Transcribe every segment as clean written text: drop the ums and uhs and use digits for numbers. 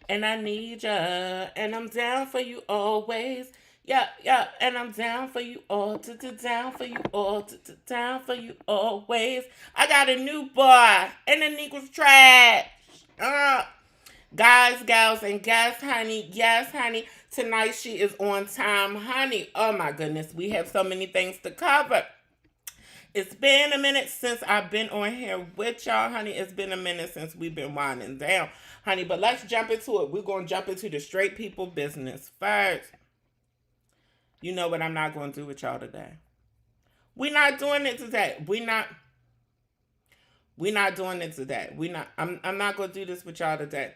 And I need ya, and I'm down for you always. Yeah, yeah, and I'm down for you all, down for you all, down for you always. I got a new boy, and the nigga's trash. Uh, Guys, gals, and guests, honey. Yes, honey. Tonight she is on time, honey. Oh my goodness, we have so many things to cover. It's been a minute since I've been on here with y'all, honey. It's been a minute since we've been winding down, honey. But let's jump into it. We're going to jump into the straight people business first. You know what I'm not going to do with y'all today. We're not doing it today. We're not doing it today. I'm not going to do this with y'all today.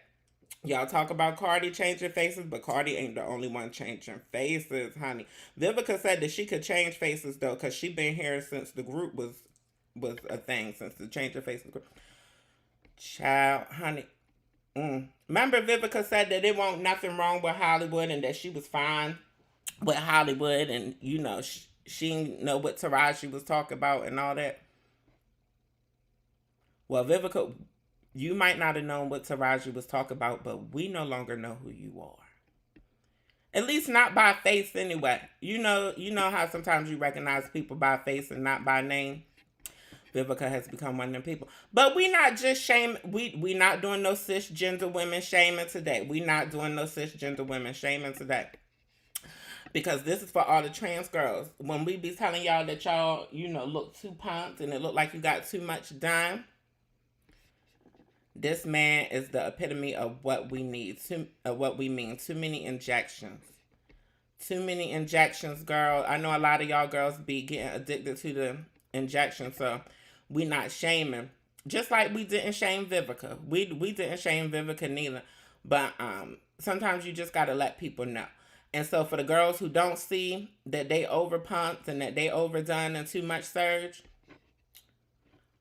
Y'all talk about Cardi changing faces, but Cardi ain't the only one changing faces, honey. Vivica said that she could change faces though, cause she been here since the group was a thing, since the change of faces group. Child, honey. Remember Vivica said that it won't nothing wrong with Hollywood and that she was fine with Hollywood, and she didn't know what Taraji was talking about and all that. Well, Vivica, you might not have known what Taraji was talking about, but we no longer know who you are. At least not by face anyway. You know how sometimes you recognize people by face and not by name. Vivica has become one of them people. But we not just shame. We not doing no cisgender women shaming today. We not doing no cisgender women shaming today. Because this is for all the trans girls. When we be telling y'all that y'all, look too pumped and it look like you got too much done, this man is the epitome of what we need, what we mean. Too many injections. Too many injections, girl. I know a lot of y'all girls be getting addicted to the injection, so we not shaming. Just like we didn't shame Vivica. We didn't shame Vivica neither. But sometimes you just gotta let people know. And so for the girls who don't see that they over pumped and that they overdone and too much surge,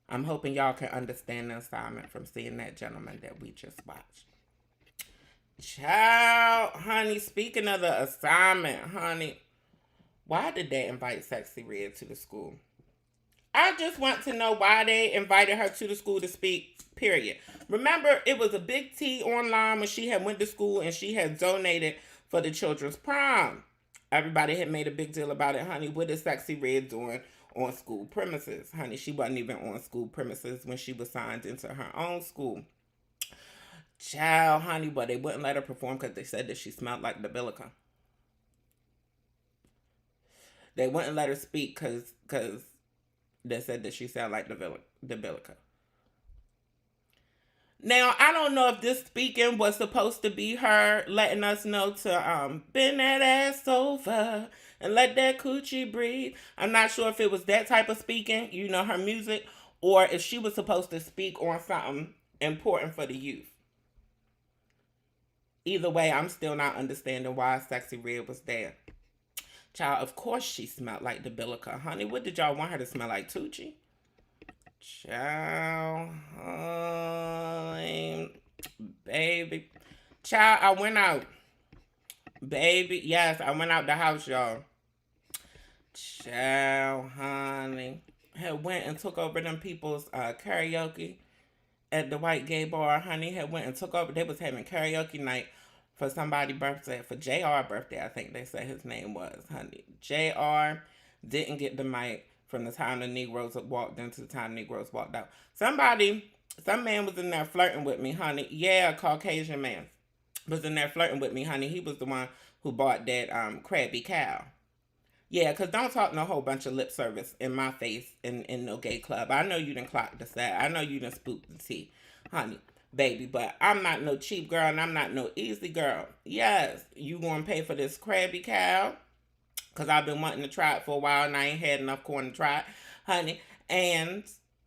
I'm hoping y'all can understand the assignment from seeing that gentleman that we just watched. Child, honey, speaking of the assignment, honey, why did they invite Sexy Red to the school? I just want to know why they invited her to the school to speak, period. Remember, it was a big T online when she had went to school and she had donated for the children's prom. Everybody had made a big deal about it, honey. What is Sexy Red doing on school premises? Honey, she wasn't even on school premises when she was signed into her own school. Child, honey, but they wouldn't let her perform because they said that she smelled like the Bilica. They wouldn't let her speak because they said that she sounded like the Bilica. Now, I don't know if this speaking was supposed to be her letting us know to bend that ass over and let that coochie breathe. I'm not sure if it was that type of speaking, her music, or if she was supposed to speak on something important for the youth. Either way, I'm still not understanding why Sexy Red was there. Child, of course she smelled like the Bilica. Honey, what did y'all want her to smell like? Tucci? Child, baby. Child, I went out. Baby, yes, I went out the house, y'all. Child, honey. Had went and took over them people's karaoke at the White Gay Bar, honey. Had went and took over. They was having karaoke night for somebody's birthday, for JR birthday, I think they said his name was, honey. JR didn't get the mic from the time the Negroes walked in to the time the Negroes walked out. Some man was in there flirting with me, honey. Yeah, a Caucasian man was in there flirting with me, honey. He was the one who bought that Krabby Cow. Yeah, because don't talk no whole bunch of lip service in my face in no gay club. I know you done clocked the set. I know you done spooked the tea, honey, baby. But I'm not no cheap girl and I'm not no easy girl. Yes, you gonna pay for this Krabby Cow? Because I've been wanting to try it for a while and I ain't had enough corn to try it, honey. And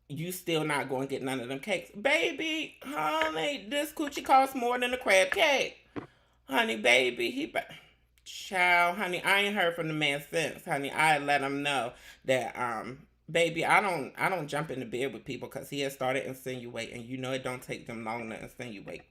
you still not going to get none of them cakes. Baby, honey, this coochie costs more than a crab cake. Honey, baby, child, honey, I ain't heard from the man since, honey. I let him know that, baby, I don't jump into bed with people because he has started insinuating. It don't take them long to insinuate.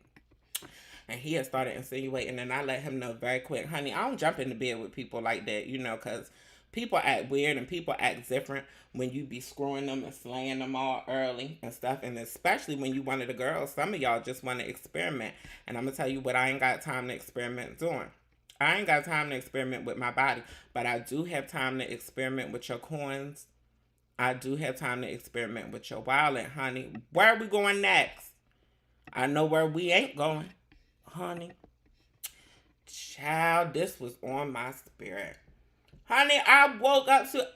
And he had started insinuating, and I let him know very quick, honey, I don't jump into bed with people like that, because People act weird and people act different when you be screwing them and slaying them all early and stuff. And especially when you one of the girls, some of y'all just want to experiment. And I'm going to tell you what I ain't got time to experiment doing. I ain't got time to experiment with my body, but I do have time to experiment with your coins. I do have time to experiment with your wallet, honey. Where are we going next? I know where we ain't going, honey. Child, this was on my spirit. Honey, I woke up to...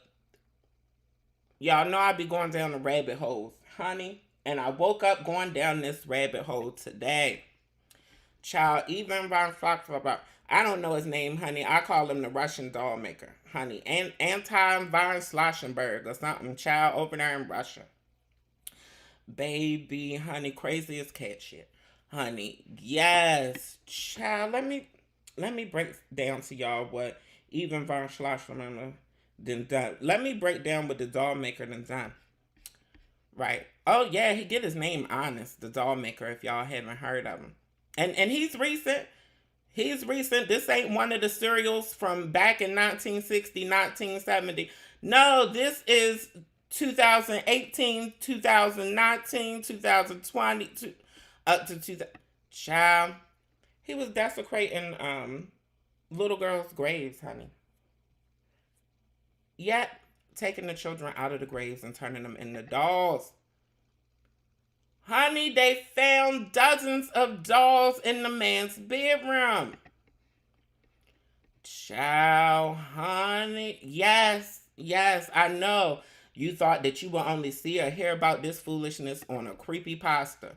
Y'all know I be going down the rabbit holes, honey. And I woke up going down this rabbit hole today. Child, even Von Foxtrot, I don't know his name, honey. I call him the Russian doll maker, honey. And Anton von Schlossenberg or something. Child, over there in Russia. Baby, honey, crazy as cat shit. Honey, yes. Child, let me break down to y'all what even von Schlossenberg done. Let me break down what the doll maker done. Right. Oh, yeah, he get his name honest, the doll maker, if y'all haven't heard of him. And he's recent. He's recent. This ain't one of the serials from back in 1960, 1970. No, this is 2018, 2019, 2020, up to 2000. Child, he was desecrating little girls' graves, honey. Yet, taking the children out of the graves and turning them into dolls. Honey, they found dozens of dolls in the man's bedroom. Child, honey. Yes, I know. You thought that you would only see or hear about this foolishness on a creepypasta.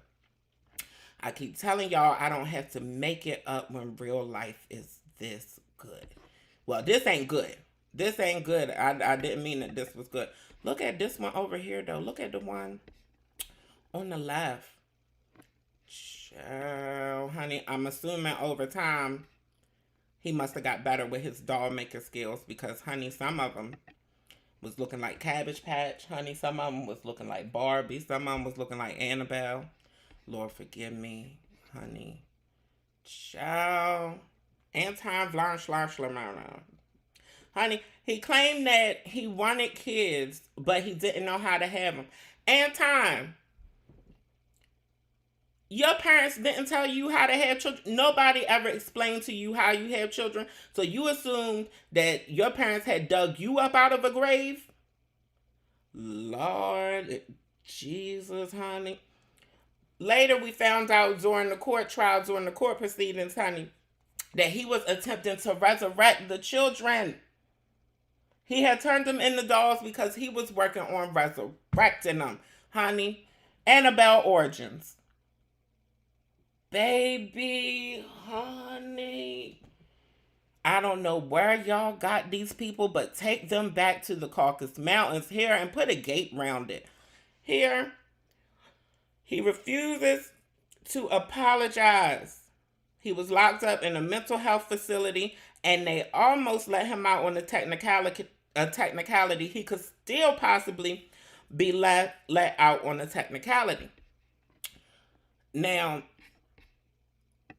I keep telling y'all I don't have to make it up when real life is this good. Well, this ain't good. This ain't good. I didn't mean that this was good. Look at this one over here, though. Look at the one on the left. Child, honey, I'm assuming over time he must have got better with his doll making skills because, honey, some of them was looking like Cabbage Patch. Honey, some of them was looking like Barbie. Some of them was looking like Annabelle. Lord, forgive me, honey. Child. Anton von Schlossenberg. Honey, he claimed that he wanted kids, but he didn't know how to have them. Anton, your parents didn't tell you how to have children. Nobody ever explained to you how you have children. So you assumed that your parents had dug you up out of a grave? Lord Jesus, honey. Later, we found out during the court trial, during the court proceedings, honey, that he was attempting to resurrect the children. He had turned them into dolls because he was working on resurrecting them, honey. Annabelle origins. Baby, honey. I don't know where y'all got these people, but take them back to the Caucasus Mountains here and put a gate around it. Here, he refuses to apologize. He was locked up in a mental health facility, and they almost let him out on a technicality. He could still possibly be let out on a technicality. Now,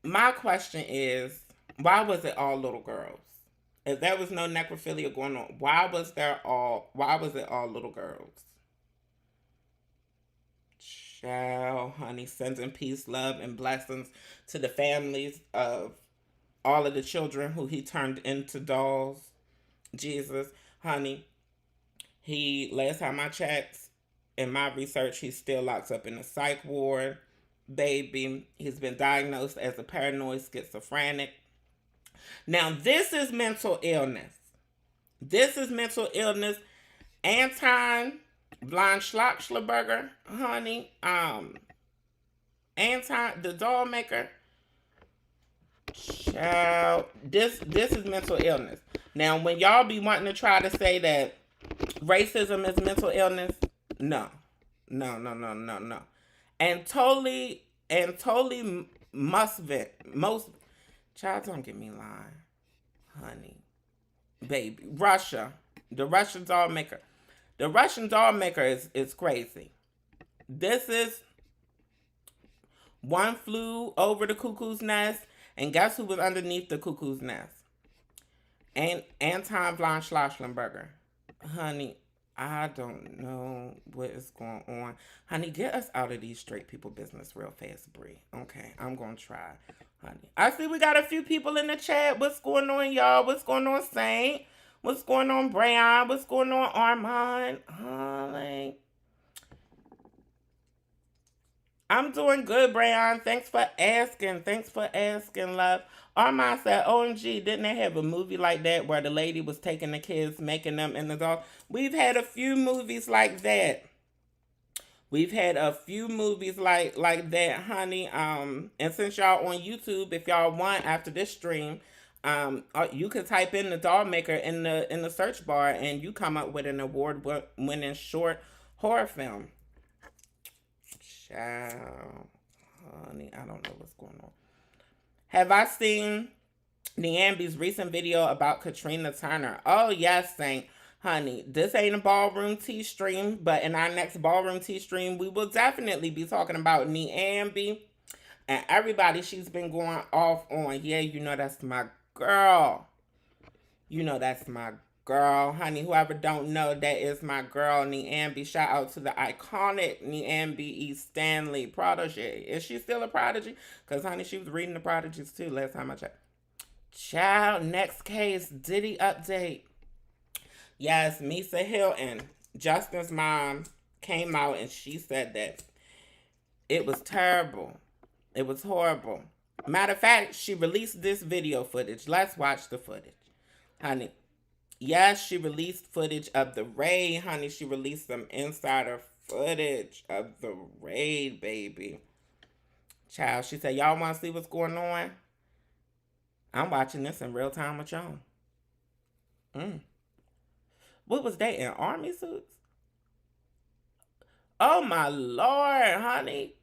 my question is, why was it all little girls? If there was no necrophilia going on, why was it all little girls? Child, honey, sending peace, love, and blessings to the families of all of the children who he turned into dolls. Jesus, honey, last time I checked, in my research, he's still locked up in a psych ward. Baby, he's been diagnosed as a paranoid schizophrenic. Now, this is mental illness. Anton von Schlossenberg, honey, Anton, the doll maker, child, this is mental illness. Now, when y'all be wanting to try to say that racism is mental illness, no. And totally most, child, don't get me lying, honey, baby, Russia, the Russian doll maker. The Russian doll maker is crazy. This is One Flew Over the Cuckoo's Nest, and guess who was underneath the cuckoo's nest? And Anton von Schlossenberger. Honey, I don't know what is going on. Honey, get us out of these straight people business real fast, Bre. Okay, I'm going to try. Honey, I see we got a few people in the chat. What's going on, y'all? What's going on, Saint? What's going on, Brian? What's going on, Armand? Honey. I'm doing good, Brian. Thanks for asking. Thanks for asking, love. Armand said, OMG, didn't they have a movie like that where the lady was taking the kids, making them in the dog? We've had a few movies like that. We've had a few movies like that, honey. And since y'all on YouTube, if y'all want after this stream, you could type in the doll maker in the search bar and you come up with an award-winning short horror film. Child, honey, I don't know what's going on. Have I seen Niambi's recent video about Katrina Turner? Oh yes, Saint. Honey, this ain't a Ballroom Tea stream, but in our next Ballroom Tea stream, we will definitely be talking about Niambi and everybody she's been going off on. Yeah, you know that's my girl. You know that's my girl, honey. Whoever don't know, that is my girl, Niambi. Shout out to the iconic Niambi E. Stanley protege. Is she still a prodigy? Because, honey, she was reading the prodigies, too, last time I checked. Child, next case, Diddy update. Yes, Misa Hilton, Justin's mom, came out and she said that it was terrible. It was horrible. Matter of fact, she released this video footage. Let's watch the footage. Honey, yes, she released footage of the raid, honey. She released some insider footage of the raid, baby. Child, she said, y'all want to see what's going on? I'm watching this in real time with y'all. What was they in army suits? Oh my Lord, honey.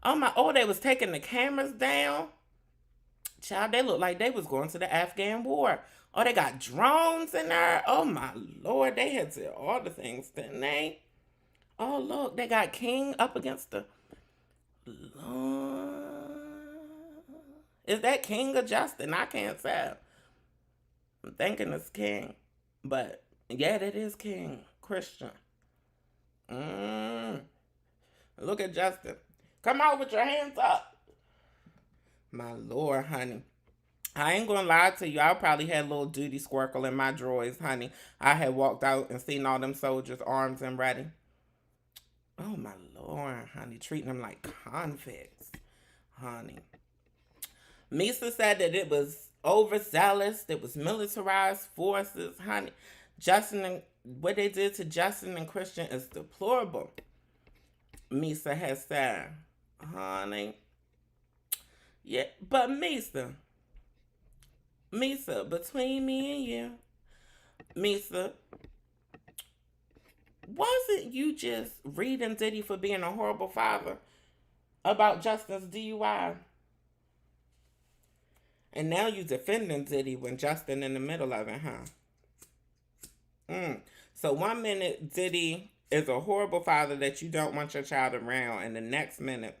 Oh, they was taking the cameras down. Child, they looked like they was going to the Afghan war. Oh, they got drones in there. Oh my Lord, they had to all the things, didn't they? Oh look, they got King up against the Lord. Is that King or Justin? I can't tell. I'm thinking it's King. But yeah, that is King. Christian. Look at Justin. Come out with your hands up. My Lord, honey. I ain't gonna lie to you. I probably had a little duty squircle in my drawers, honey. I had walked out and seen all them soldiers arms and ready. Oh, my Lord, honey. Treating them like convicts, honey. Misa said that it was overzealous. It was militarized forces, honey. What they did to Justin and Christian is deplorable. Misa has said, honey. Yeah, but Misa, between me and you, Misa, wasn't you just reading Diddy for being a horrible father about Justin's DUI? And now you defending Diddy when Justin in the middle of it, huh? So 1 minute Diddy is a horrible father that you don't want your child around, and the next minute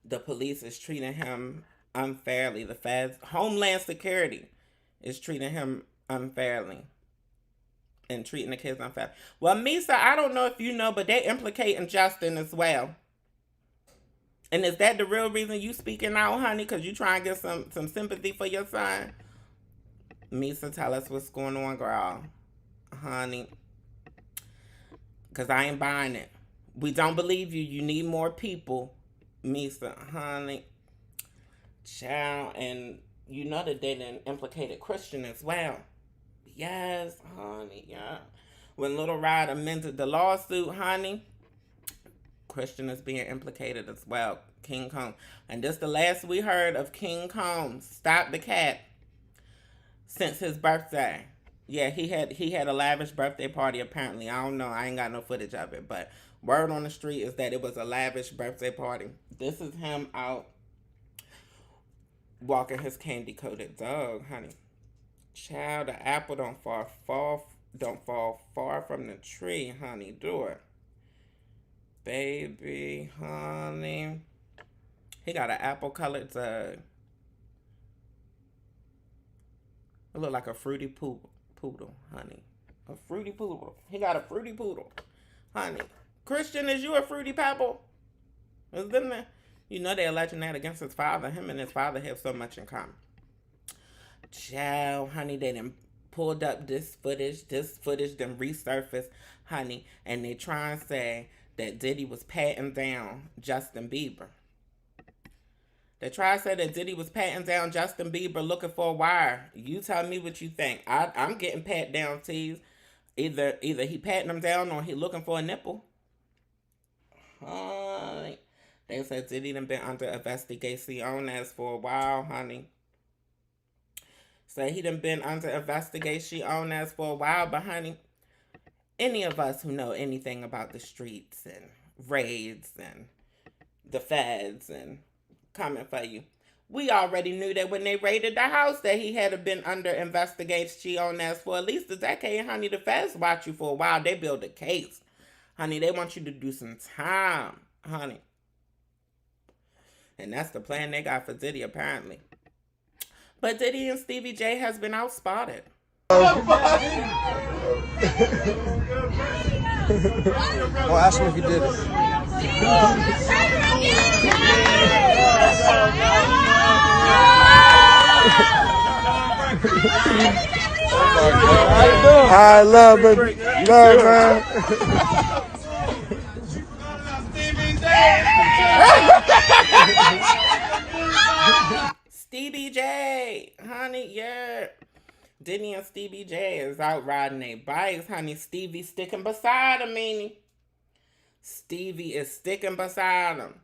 the police is treating him unfairly. The feds, Homeland Security, is treating him unfairly and treating the kids unfairly. Well, Misa, I don't know if you know, but they implicating Justin as well. And is that the real reason you speaking out, honey? Because you trying to get some sympathy for your son? Misa, tell us what's going on, girl. Honey. Because I ain't buying it. We don't believe you. You need more people. Misa, honey. Child. And you know that they done implicated Christian as well. Yes, honey, yeah. When Little Rod amended the lawsuit, honey, Christian is being implicated as well. King Combs. And this the last we heard of King Combs. Stop the cat. Since his birthday. Yeah, he had a lavish birthday party apparently. I don't know. I ain't got no footage of it. But word on the street is that it was a lavish birthday party. This is him out walking his candy-coated dog, honey. Child, the apple don't fall far from the tree, honey. Do it. Baby, honey. He got an apple-colored dog. It look like a fruity poodle, honey. A fruity poodle. He got a fruity poodle, honey. Christian, is you a fruity pebble? Is them there? You know they're alleging that against his father. Him and his father have so much in common. Child, honey, they done pulled up this footage then resurfaced, honey, and they try and say that Diddy was patting down Justin Bieber. They try to say that Diddy was patting down Justin Bieber looking for a wire. You tell me what you think. I'm getting pat down, tease. Either he patting him down or he looking for a nipple. They said Diddy done been under investigation on us for a while, honey. Say he done been under investigation on us for a while, but honey, any of us who know anything about the streets and raids and the feds and coming for you, we already knew that when they raided the house that he had been under investigation on us for at least a decade, honey. The feds watch you for a while. They build a case, honey. They want you to do some time, honey. And that's the plan they got for Diddy, apparently. But Diddy and Stevie J has been outspotted. Well, ask him if he did it. I love it. Love, man. Stevie J, honey, yeah. Diddy and Stevie J is out riding their bikes, honey. Stevie sticking beside him, meaning. Stevie is sticking beside him.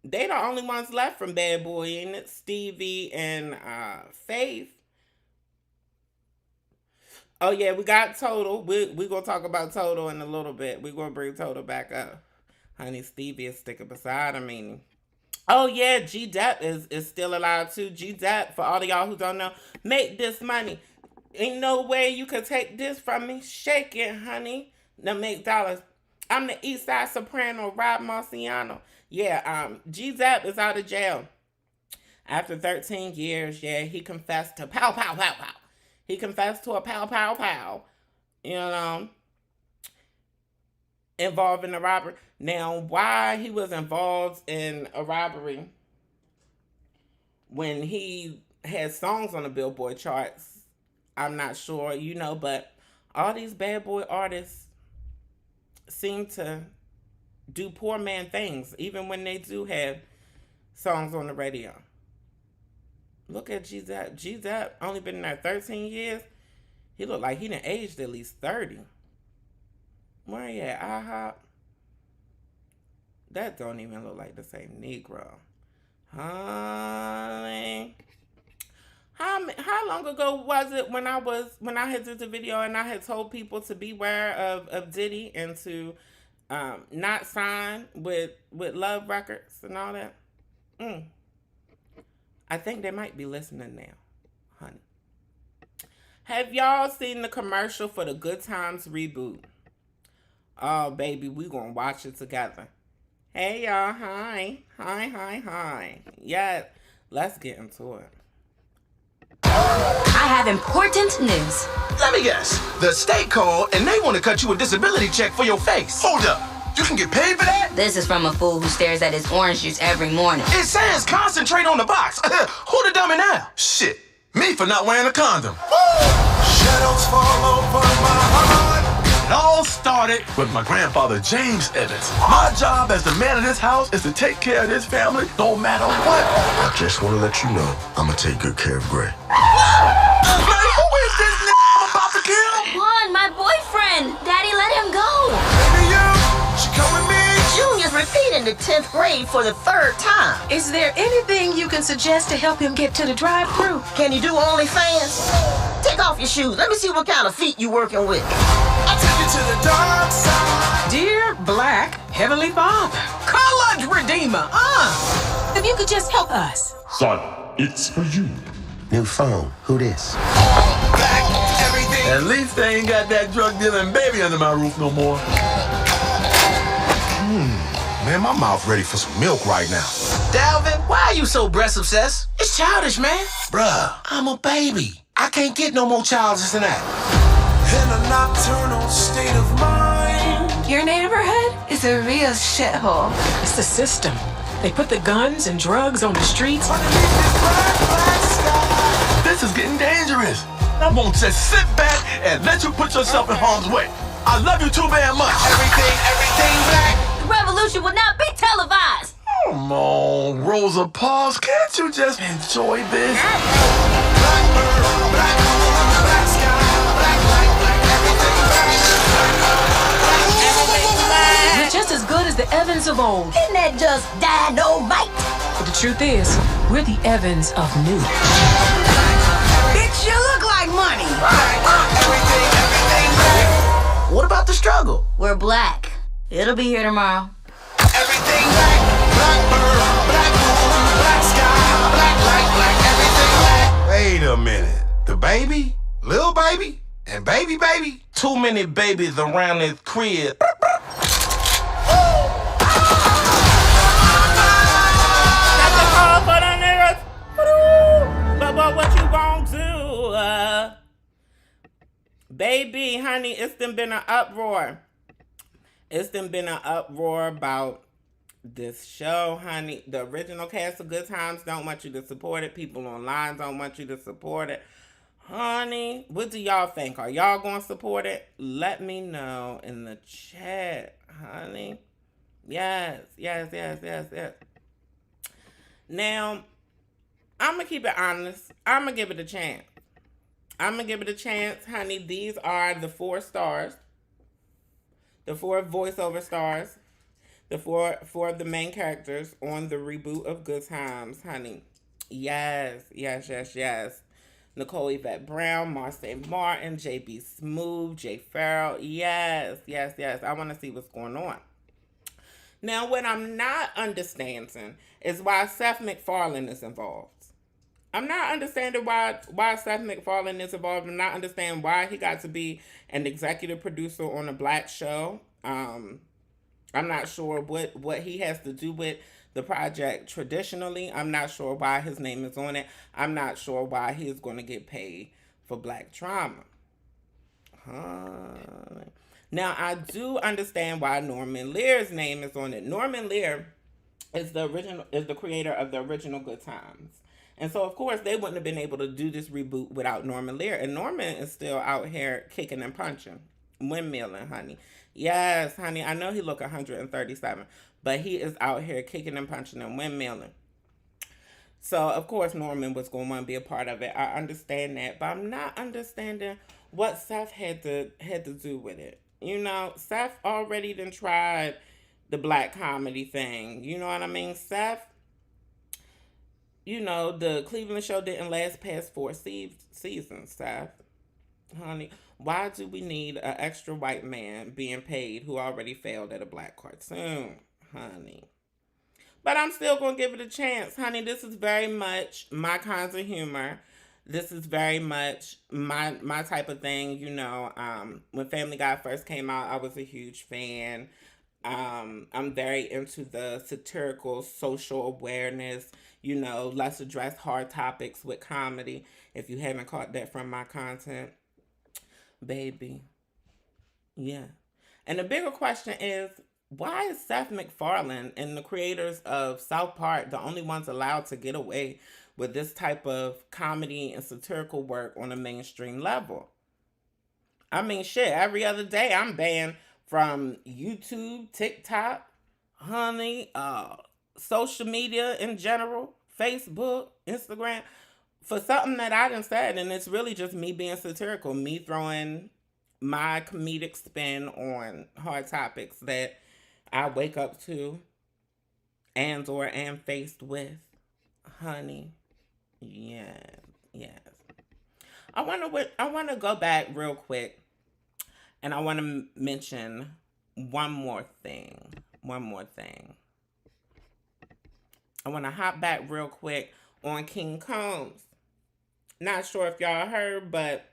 They the only ones left from Bad Boy, ain't it? Stevie and Faith. Oh, yeah, we got Total. We going to talk about Total in a little bit. We going to bring Total back up. Honey, Stevie is sticking beside him, meaning. Oh, yeah, G-Dep is still alive, too. G-Dep, for all of y'all who don't know, make this money. Ain't no way you could take this from me. Shake it, honey. To make dollars. I'm the East Side Soprano, Rob Marciano. Yeah, G-Dep is out of jail. After 13 years, yeah, he confessed to pow, pow, pow, pow. He confessed to a pow, pow, pow. You know, involved in a robbery. Now, why he was involved in a robbery when he had songs on the Billboard charts, I'm not sure, you know, but all these Bad Boy artists seem to do poor man things, even when they do have songs on the radio. Look at G-Dep. G-Dep only been there 13 years. He look like he done aged at least 30. Where he at? IHOP? That don't even look like the same Negro. Honey. How long ago was it when I had did the video and I had told people to beware of Diddy and to not sign with Love Records and all that? I think they might be listening now, honey. Have y'all seen the commercial for the Good Times Reboot? Oh, baby, we gonna watch it together. Hey, y'all, hi. Yeah, let's get into it. I have important news. Let me guess. The state called and they want to cut you a disability check for your face. Hold up. You can get paid for that? This is from a fool who stares at his orange juice every morning. It says concentrate on the box. Who the dummy now? Shit. Me for not wearing a condom. Woo! Shadows fall over my heart. It all started with my grandfather, James Evans. My job as the man of this house is to take care of this family no matter what. I just want to let you know I'm going to take good care of Gray. Like, who is this nigga I'm about to kill? Juan, my boyfriend. Daddy, let him go. Baby, she come with me. Junior's repeating the 10th grade for the 3rd time. Is there anything you can suggest to help him get to the drive-thru? Can you do OnlyFans? Take off your shoes. Let me see what kind of feet you working with. I'll take you to the dark side. Dear Black Heavenly Father, Colored Redeemer, if you could just help us. Son, it's for you. New phone. Who this? Black, everything. At least they ain't got that drug dealing baby under my roof no more. Man, my mouth ready for some milk right now. Dalvin, why are you so breast obsessed? It's childish, man. Bruh, I'm a baby. I can't get no more childish than that. In a nocturnal state of mind. Your neighborhood is a real shithole. It's the system. They put the guns and drugs on the streets. Underneath this black sky. This is getting dangerous. I won't just sit back and let you put yourself in harm's way. I love you too very much. Everything black. The revolution will not be televised. Come on, Rosa Parks, can't you just enjoy this? Black sky, black light, We're just as good as the Evans of old. Isn't that just dynamite? But the truth is, we're the Evans of new. Bitch, you look like money. Everything black. What about the struggle? We're black. It'll be here tomorrow. Everything black, black bird, black moon, black sky, black light, black everything black. Wait a minute. The baby, little baby, and baby baby. Too many babies around this crib. That's a call for the niggas. But what you gonna do? Baby, honey, it's been an uproar. It's been an uproar about this show, honey. The original cast of Good Times don't want you to support it. People online don't want you to support it. Honey, what do y'all think? Are y'all going to support it? Let me know in the chat, honey. Yes. Now, I'm going to keep it honest. I'm going to give it a chance. Honey. These are the 4 stars. The 4 voiceover stars. The four of the main characters on the reboot of Good Times, honey. Yes. Nicole Yvette Brown, Marseille Martin, JB Smooth, Jay Farrell. Yes. I want to see what's going on. Now, what I'm not understanding is why Seth MacFarlane is involved. I'm not understanding why Seth MacFarlane is involved. I'm not understanding why he got to be an executive producer on a black show. I'm not sure what he has to do with the project traditionally. I'm not sure why his name is on it. I'm not sure why he is going to get paid for black drama. Now, I do understand why Norman Lear's name is on it. Norman Lear is the creator of the original Good Times. And so, of course, they wouldn't have been able to do this reboot without Norman Lear. And Norman is still out here kicking and punching. Windmilling, honey. Yes, honey. I know he look 137, but he is out here kicking and punching and windmilling. So, of course, Norman was going to want to be a part of it. I understand that, but I'm not understanding what Seth had to do with it. You know, Seth already done tried the black comedy thing. You know what I mean? Seth, you know, the Cleveland show didn't last past 4 seasons, Seth. Honey, why do we need an extra white man being paid who already failed at a black cartoon, honey? But I'm still going to give it a chance, honey. This is very much my kinds of humor. This is very much my type of thing, you know. When Family Guy first came out, I was a huge fan. I'm very into the satirical social awareness, you know, let's address hard topics with comedy. If you haven't caught that from my content, baby. Yeah. And the bigger question is, why is Seth MacFarlane and the creators of South Park the only ones allowed to get away with this type of comedy and satirical work on a mainstream level? I mean, shit, every other day I'm banned from YouTube, TikTok, honey, social media in general, Facebook, Instagram, for something that I done said, and it's really just me being satirical, me throwing my comedic spin on hard topics that I wake up to and or am faced with, honey. Yes. I want to go back real quick, and I want to mention one more thing. I want to hop back real quick on King Combs. Not sure if y'all heard, but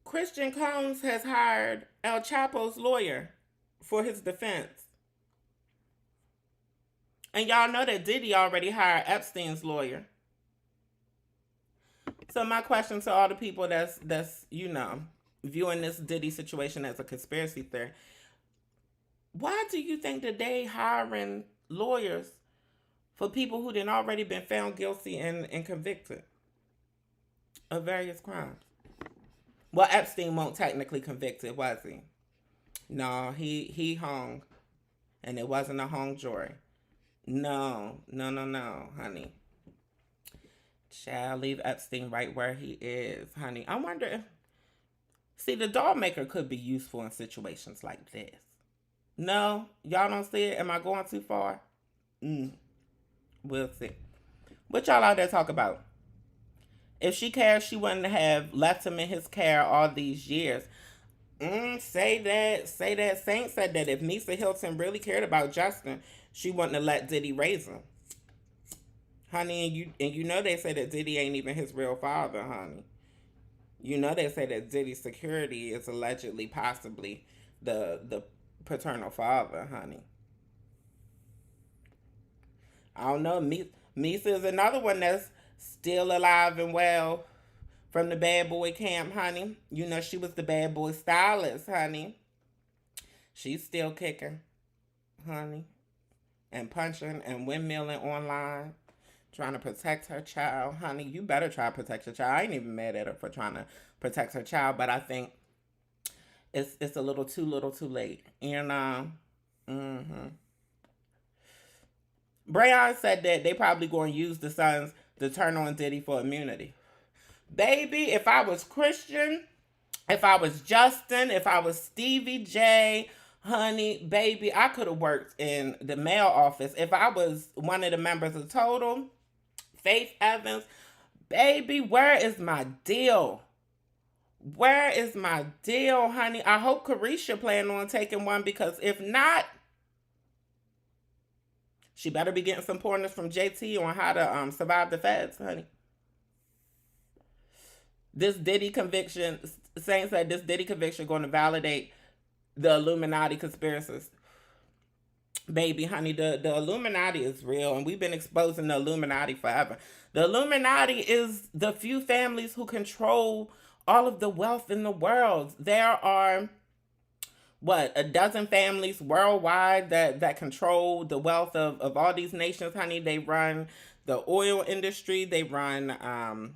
Christian Combs has hired El Chapo's lawyer for his defense. And y'all know that Diddy already hired Epstein's lawyer. So my question to all the people that's viewing this Diddy situation as a conspiracy theory, why do you think that they hiring lawyers for people who done already been found guilty and convicted of various crimes? Well, Epstein won't technically convicted, was he? No, he hung, and it wasn't a hung jury. No, honey. Child, leave Epstein right where he is, honey. I wonder if... See, the doll maker could be useful in situations like this. No? Y'all don't see it? Am I going too far? We'll see. What y'all out there talk about? If she cares, she wouldn't have left him in his care all these years. Say that. Saint said that if Misa Hilton really cared about Justin, she wouldn't have let Diddy raise him. Honey, and you know they say that Diddy ain't even his real father, honey. You know they say that Diddy's security is allegedly, possibly, the paternal father, honey. I don't know. Misa is another one that's still alive and well from the bad boy camp, honey. You know she was the bad boy stylist, honey. She's still kicking, honey. And punching and windmilling online. Trying to protect her child, honey. You better try to protect your child. I ain't even mad at her for trying to protect her child, but I think it's a little too late. You know? Breon said that they probably going to use the sons to turn on Diddy for immunity. Baby, if I was Christian, if I was Justin, if I was Stevie J, honey, baby, I could have worked in the mail office. If I was one of the members of Total, Faith Evans, baby, where is my deal? Where is my deal, honey? I hope Carisha plan on taking one, because if not, she better be getting some pointers from JT on how to survive the feds, honey. This Diddy conviction, Saint said this Diddy conviction going to validate the Illuminati conspiracies. Baby, honey, the Illuminati is real, and we've been exposing the Illuminati forever. The Illuminati is the few families who control all of the wealth in the world. There are, a dozen families worldwide that control the wealth of all these nations, honey. They run the oil industry. They run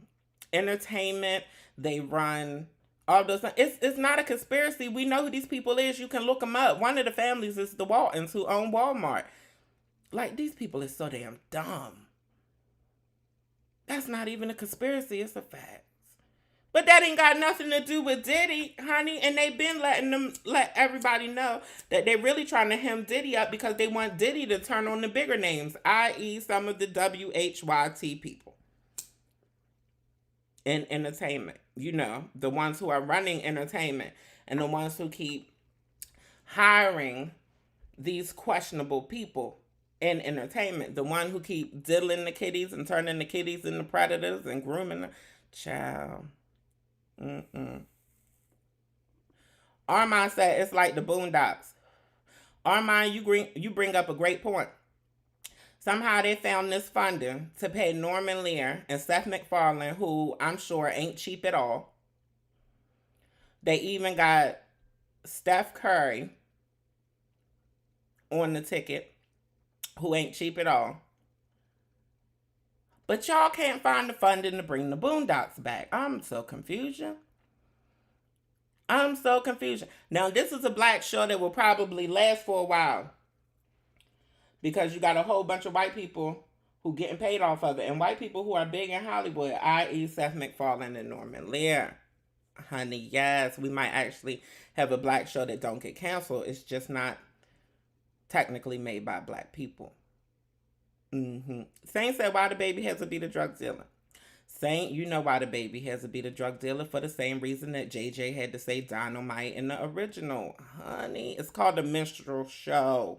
entertainment. They run... all those. It's not a conspiracy. We know who these people is. You can look them up. One of the families is the Waltons, who own Walmart. Like, these people is so damn dumb. That's not even a conspiracy. It's a fact. But that ain't got nothing to do with Diddy, honey. And they've been let everybody know that they're really trying to hem Diddy up because they want Diddy to turn on the bigger names, i.e. some of the WHYT people in entertainment. You know, the ones who are running entertainment and the ones who keep hiring these questionable people in entertainment. The one who keep diddling the kiddies and turning the kiddies into predators and grooming them. Child. Armand said it's like the Boondocks. Armand, you bring up a great point. Somehow they found this funding to pay Norman Lear and Seth MacFarlane, who I'm sure ain't cheap at all. They even got Steph Curry on the ticket, who ain't cheap at all. But y'all can't find the funding to bring the Boondocks back. I'm so confused. Now, this is a black show that will probably last for a while, because you got a whole bunch of white people who getting paid off of it. And white people who are big in Hollywood, i.e. Seth MacFarlane and Norman Lear. Honey, yes, we might actually have a black show that don't get canceled. It's just not technically made by black people. Saint said, why the baby has to be the drug dealer? Saint, you know why the baby has to be the drug dealer, for the same reason that JJ had to say dynamite in the original. Honey, it's called The Minstrel Show.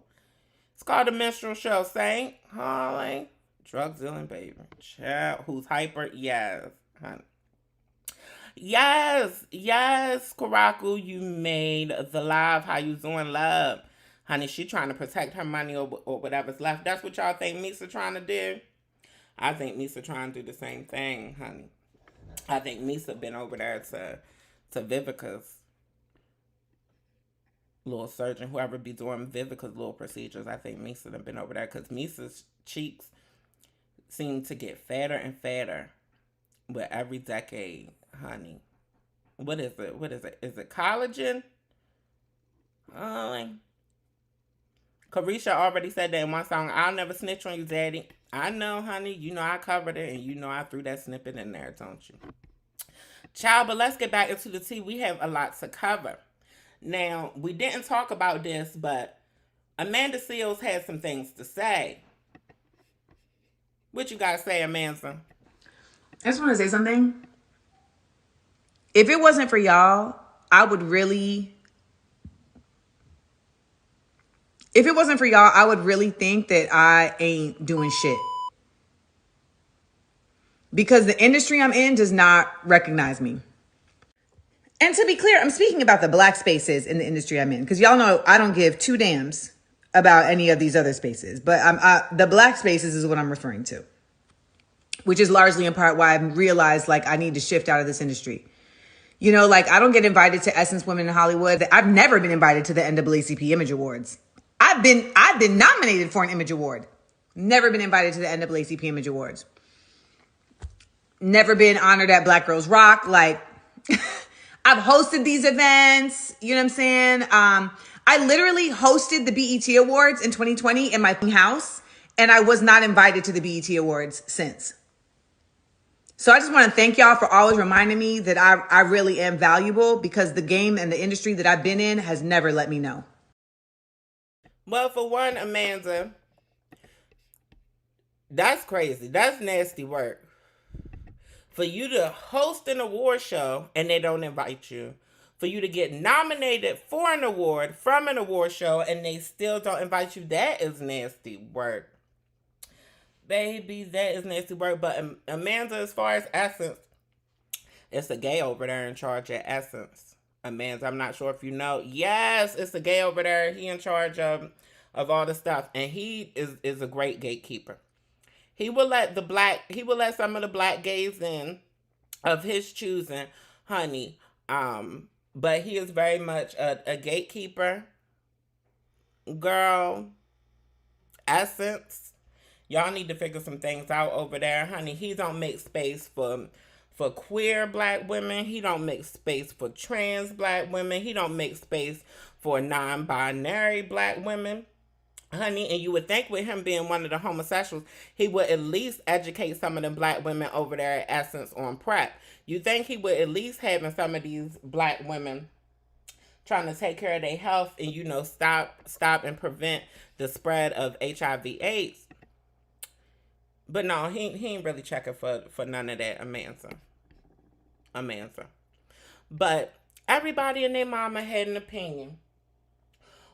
It's called The Minstrel Show, Saint. Holly. Drug dealing baby. Child who's hyper. Yes, honey. Yes, Karaku, you made the live. How you doing, love? Honey, she trying to protect her money or whatever's left. That's what y'all think Misa trying to do? I think Misa trying to do the same thing, honey. I think Misa been over there to Vivica's little surgeon, whoever be doing Vivica's little procedures. I think Misa done been over there because Misa's cheeks seem to get fatter and fatter with every decade, honey. What is it? What is it? Is it collagen? Carisha already said that in one song. I'll never snitch on you, daddy. I know, honey. You know I covered it, and you know I threw that snippet in there, don't you? Child, but let's get back into the tea. We have a lot to cover. Now, we didn't talk about this, but Amanda Seales had some things to say. What you got to say, Amanda? I just want to say something. If it wasn't for y'all, I would really think that I ain't doing shit. Because the industry I'm in does not recognize me. And to be clear, I'm speaking about the black spaces in the industry I'm in. Because y'all know I don't give two damns about any of these other spaces. But the black spaces is what I'm referring to. Which is largely in part why I've realized like I need to shift out of this industry. You know, like I don't get invited to Essence Women in Hollywood. I've never been invited to the NAACP Image Awards. I've been nominated for an Image Award. Never been invited to the NAACP Image Awards. Never been honored at Black Girls Rock. Like, I've hosted these events. You know what I'm saying? I literally hosted the BET Awards in 2020 in my house, and I was not invited to the BET Awards since. So I just want to thank y'all for always reminding me that I really am valuable, because the game and the industry that I've been in has never let me know. Well, for one, Amanda, that's crazy. That's nasty work. For you to host an award show and they don't invite you. For you to get nominated for an award from an award show and they still don't invite you. That is nasty work. Baby, that is nasty work. But Amanda, as far as Essence, it's a gay over there in charge at Essence. Amanda, I'm not sure if you know. Yes, it's a gay over there. He in charge of all the stuff. And he is a great gatekeeper. He will let some of the black gays in of his choosing, honey. But he is very much a gatekeeper. Girl, Essence, y'all need to figure some things out over there, honey. He don't make space for queer black women. He don't make space for trans black women. He don't make space for non-binary black women. Honey, and you would think with him being one of the homosexuals, he would at least educate some of them black women over there at Essence on PrEP. You think he would at least having some of these black women trying to take care of their health and, you know, stop and prevent the spread of HIV/AIDS. But no, he ain't really checking for none of that, Amanda. But everybody and their mama had an opinion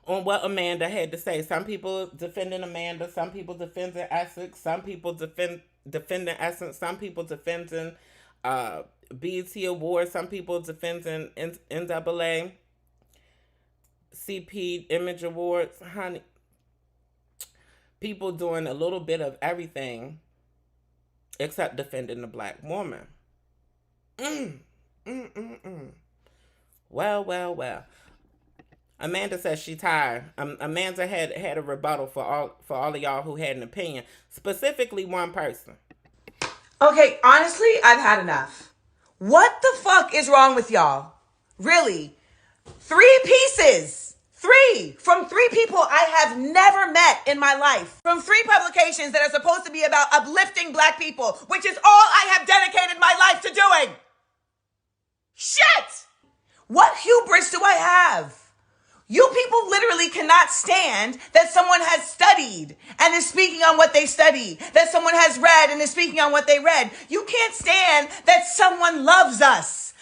on what Amanda had to say. Some people defending Amanda, some people defending Essex, some people defending Essence, some people defending BET Awards, some people defending NAACP Image Awards. Honey, people doing a little bit of everything except defending the black woman. Well. Amanda says she tired. Amanda had a rebuttal for all of y'all who had an opinion. Specifically one person. Okay, honestly, I've had enough. What the fuck is wrong with y'all? Really? 3 pieces. 3 from 3 people I have never met in my life. From 3 publications that are supposed to be about uplifting black people, which is all I have dedicated my life to doing. Shit! What hubris do I have? You people literally cannot stand that someone has studied and is speaking on what they studied, that someone has read and is speaking on what they read. You can't stand that someone loves us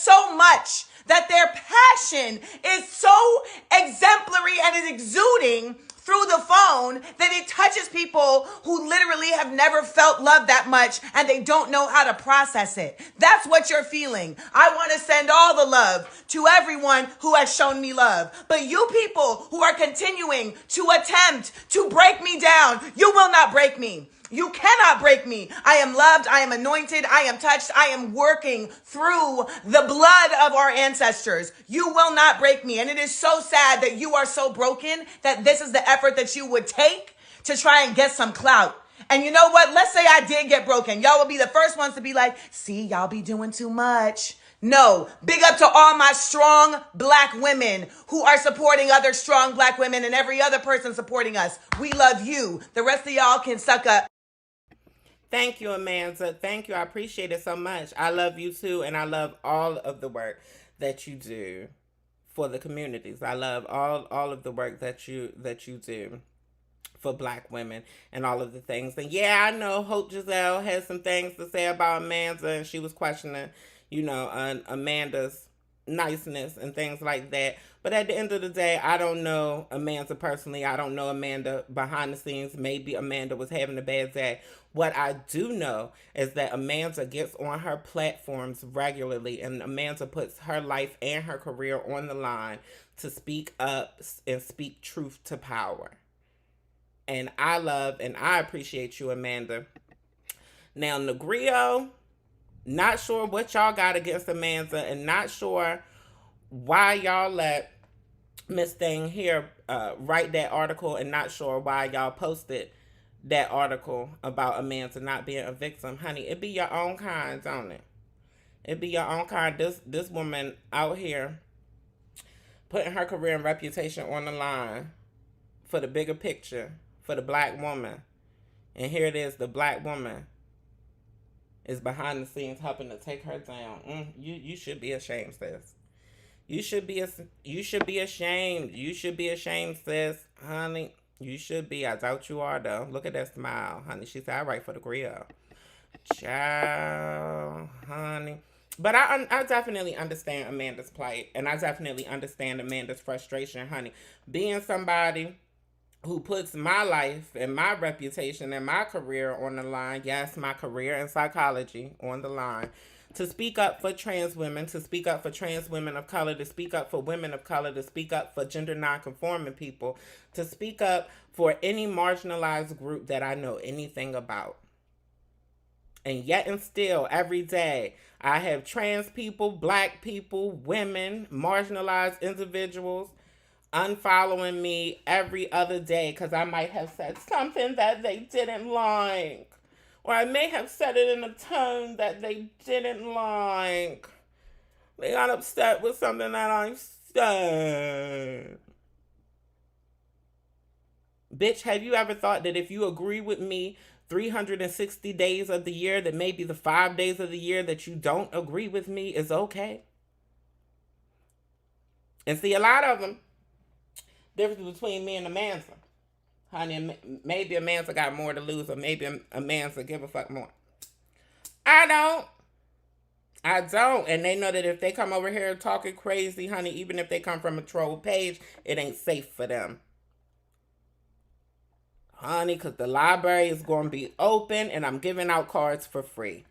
so much, that their passion is so exemplary and is exuding through the phone that it touches people who literally have never felt love that much and they don't know how to process it. That's what you're feeling. I want to send all the love to everyone who has shown me love. But you people who are continuing to attempt to break me down, you will not break me. You cannot break me. I am loved. I am anointed. I am touched. I am working through the blood of our ancestors. You will not break me. And it is so sad that you are so broken that this is the effort that you would take to try and get some clout. And you know what? Let's say I did get broken. Y'all will be the first ones to be like, see, y'all be doing too much. No, big up to all my strong black women who are supporting other strong black women and every other person supporting us. We love you. The rest of y'all can suck up. Thank you, Amanda. Thank you. I appreciate it so much. I love you too, and I love all of the work that you do for the communities. I love all of the work that you do for black women and all of the things. And yeah, I know Hope Giselle has some things to say about Amanda, and she was questioning, Amanda's niceness and things like that. But at the end of the day, I don't know Amanda personally. I don't know Amanda behind the scenes. Maybe Amanda was having a bad day. What I do know is that Amanda gets on her platforms regularly, and Amanda puts her life and her career on the line to speak up and speak truth to power. And I love and I appreciate you, Amanda. Now, Negrio, not sure what y'all got against Amanda, and not sure why y'all let Miss Thing here write that article, and not sure why y'all posted that article about Amanda not being a victim. Honey, it be your own kind, don't it? It be your own kind. This woman out here putting her career and reputation on the line for the bigger picture, for the black woman. And here it is, the black woman is behind the scenes helping to take her down. You should be ashamed, sis. You should be ashamed. You should be ashamed, sis. Honey, you should be. I doubt you are, though. Look at that smile, honey. She said, I write for the grill. Child, honey. But I definitely understand Amanda's plight, and I definitely understand Amanda's frustration, honey. Being somebody who puts my life and my reputation and my career on the line, yes, my career in psychology on the line, to speak up for trans women, to speak up for trans women of color, to speak up for women of color, to speak up for gender nonconforming people, to speak up for any marginalized group that I know anything about. And yet and still, every day, I have trans people, black people, women, marginalized individuals unfollowing me every other day because I might have said something that they didn't like. Or I may have said it in a tone that they didn't like. They got upset with something that I said. Bitch, have you ever thought that if you agree with me 360 days of the year, that maybe the 5 days of the year that you don't agree with me is okay? And see, a lot of them, difference between me and Amanda. Honey, maybe Amanda got more to lose, or maybe Amanda give a fuck more. I don't. And they know that if they come over here talking crazy, honey, even if they come from a troll page, it ain't safe for them. Honey, because the library is going to be open and I'm giving out cards for free.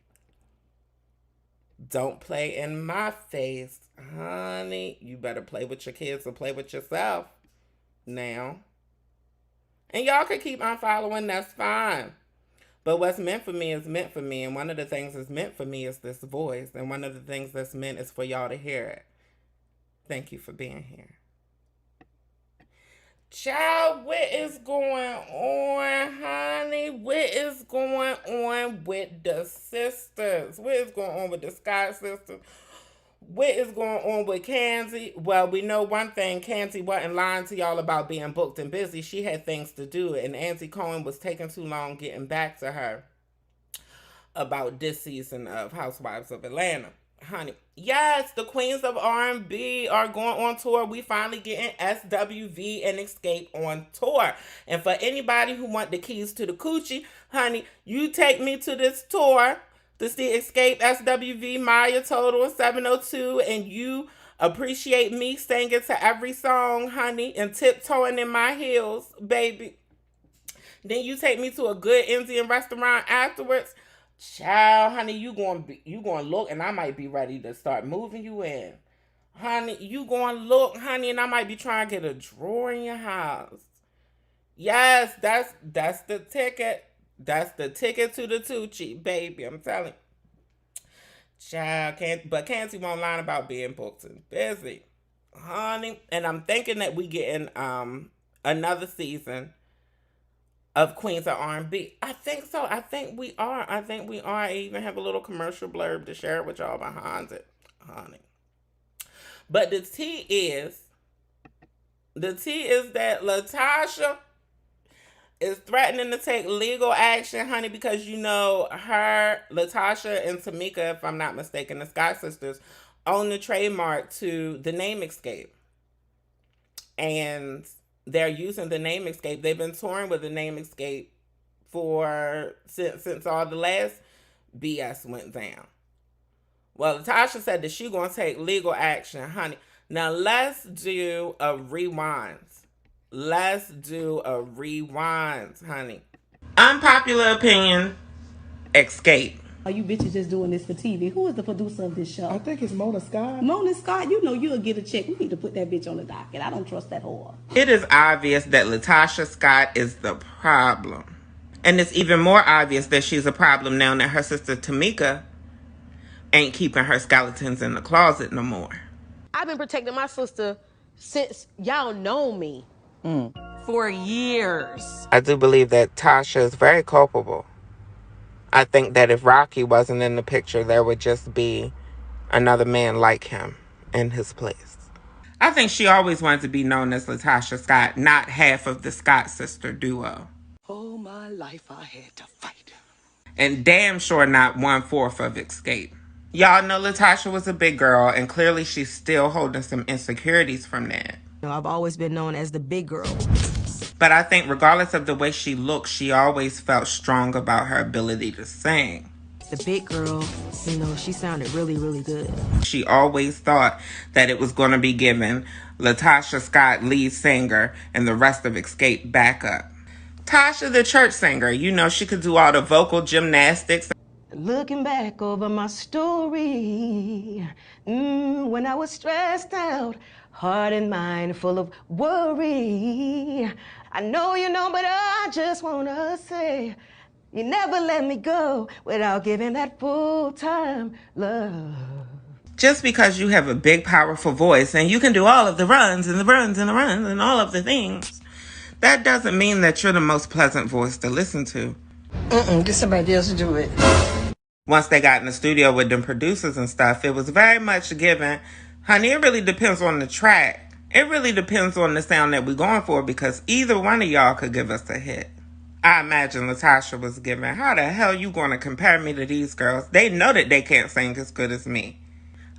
Don't play in my face. Honey, you better play with your kids or play with yourself now. And y'all can keep unfollowing, that's fine. But what's meant for me is meant for me. And one of the things that's meant for me is this voice. And one of the things that's meant is for y'all to hear it. Thank you for being here. Child, what is going on, honey? What is going on with the sisters? What is going on with the Scott sisters? What is going on with Kenzie? Well, we know one thing. Kenzie wasn't lying to y'all about being booked and busy. She had things to do, and Auntie Cohen was taking too long getting back to her about this season of Housewives of Atlanta. Honey, yes, the queens of R&B are going on tour. We finally getting SWV and Escape on tour. And for anybody who want the keys to the coochie, honey, you take me to this tour to see Escape, SWV, Maya Total, 702, and you appreciate me singing to every song, honey, and tiptoeing in my heels, baby. Then you take me to a good Indian restaurant afterwards. Child, honey, you gonna look, and I might be ready to start moving you in. Honey, you gonna look, honey, and I might be trying to get a drawer in your house. Yes, that's the ticket. That's the ticket to the Tucci, baby. I'm telling you. Child, but Canty won't lie about being booked and busy. Honey. And I'm thinking that we getting another season of Queens of R&B. I think so. I think we are. I even have a little commercial blurb to share with y'all behind it, honey. But the tea is that Latasha is threatening to take legal action, honey, because Latasha and Tamika, if I'm not mistaken, the Scott sisters, own the trademark to the name Escape. And they're using the name Escape. They've been touring with the name Escape since all the last BS went down. Well, Latasha said that she's going to take legal action, honey. Now, let's do a rewind. Honey. Unpopular opinion, Escape. Are you bitches just doing this for TV? Who is the producer of this show? I think it's Mona Scott. Mona Scott, you know you'll get a check. We need to put that bitch on the docket. I don't trust that whore. It is obvious that Latasha Scott is the problem. And it's even more obvious that she's a problem now that her sister Tamika ain't keeping her skeletons in the closet no more. I've been protecting my sister since y'all know me. For years. I do believe that Tasha is very culpable. I think that if Rocky wasn't in the picture, there would just be another man like him in his place. I think she always wanted to be known as Latasha Scott, not half of the Scott sister duo. All my life I had to fight. And damn sure not 1/4 of Escape. Y'all know Latasha was a big girl, and clearly she's still holding some insecurities from that. I've always been known as the big girl. But I think regardless of the way she looked, she always felt strong about her ability to sing. The big girl, she sounded really, really good. She always thought that it was going to be given Latasha Scott lead singer and the rest of Escape backup. Tasha the church singer, she could do all the vocal gymnastics. Looking back over my story, when I was stressed out, heart and mind full of worry. I know you know, but I just want to say, you never let me go without giving that full-time love. Just because you have a big, powerful voice and you can do all of the runs and the runs and the runs and all of the things, that doesn't mean that you're the most pleasant voice to listen to. Get somebody else to do it. Once they got in the studio with them producers and stuff, it was very much given, honey, it really depends on the track. It really depends on the sound that we're going for, because either one of y'all could give us a hit. I imagine Latasha was given, how the hell you going to compare me to these girls? They know that they can't sing as good as me.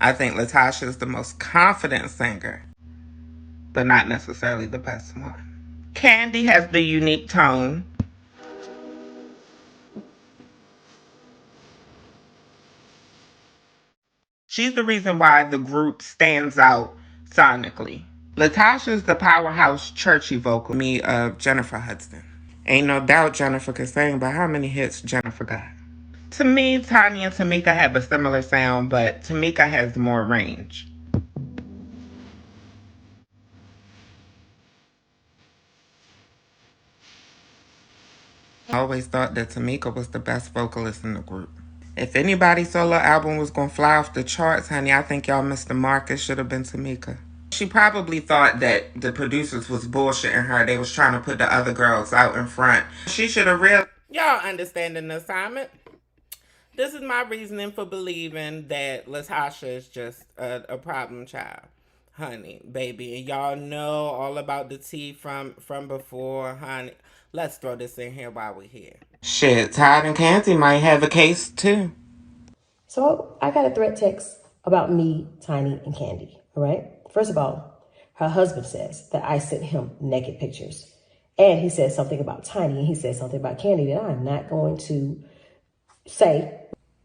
I think Latasha is the most confident singer, but not necessarily the best one. Candy has the unique tone. She's the reason why the group stands out sonically. Latasha's the powerhouse churchy vocal me of Jennifer Hudson. Ain't no doubt Jennifer could sing, but how many hits Jennifer got? To me, Tanya and Tamika have a similar sound, but Tamika has more range. I always thought that Tamika was the best vocalist in the group. If anybody's solo album was going to fly off the charts, honey, I think y'all missed the mark. It should have been Tamika. She probably thought that the producers was bullshitting her. They was trying to put the other girls out in front. She should have realized. Y'all understanding the assignment? This is my reasoning for believing that Latasha is just a problem child. Honey, baby. And y'all know all about the tea from before, honey. Let's throw this in here while we're here. Shit, Todd and Canty might have a case too. So I got a threat text about me, Tiny, and Candy, all right? First of all, her husband says that I sent him naked pictures. And he said something about Tiny, and he said something about Candy that I'm not going to say.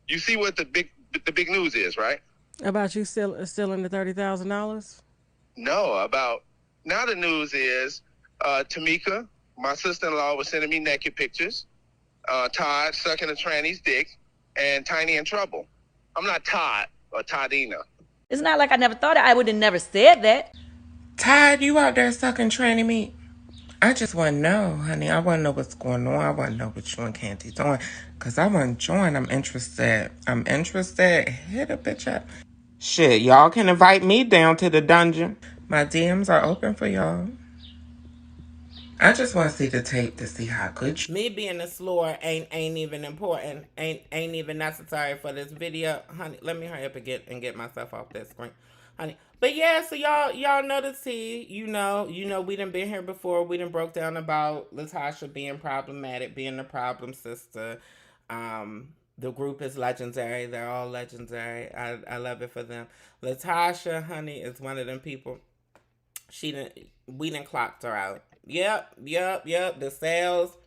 You see what the big news is, right? About you stealing the $30,000? No, now the news is Tamika, my sister-in-law, was sending me naked pictures. Todd sucking a tranny's dick, and Tiny in trouble. I'm not Todd or Toddina. It's not like I never thought it. I would have never said that. Todd, you out there sucking tranny meat? I just want to know, honey. I want to know what's going on. I want to know what you and Candy doing. Because I want to join. I'm interested. Hit a bitch up. Shit, y'all can invite me down to the dungeon. My DMs are open for y'all. I just want to see the tape to see how good me being a slur ain't even important. Ain't even necessary for this video. Honey, let me hurry up and get myself off that screen. Honey. But yeah, so y'all know the tea. You know, we done been here before. We done broke down about Latasha being problematic, being the problem sister. The group is legendary. They're all legendary. I love it for them. Latasha, honey, is one of them people. We done clocked her out. Yep. The sales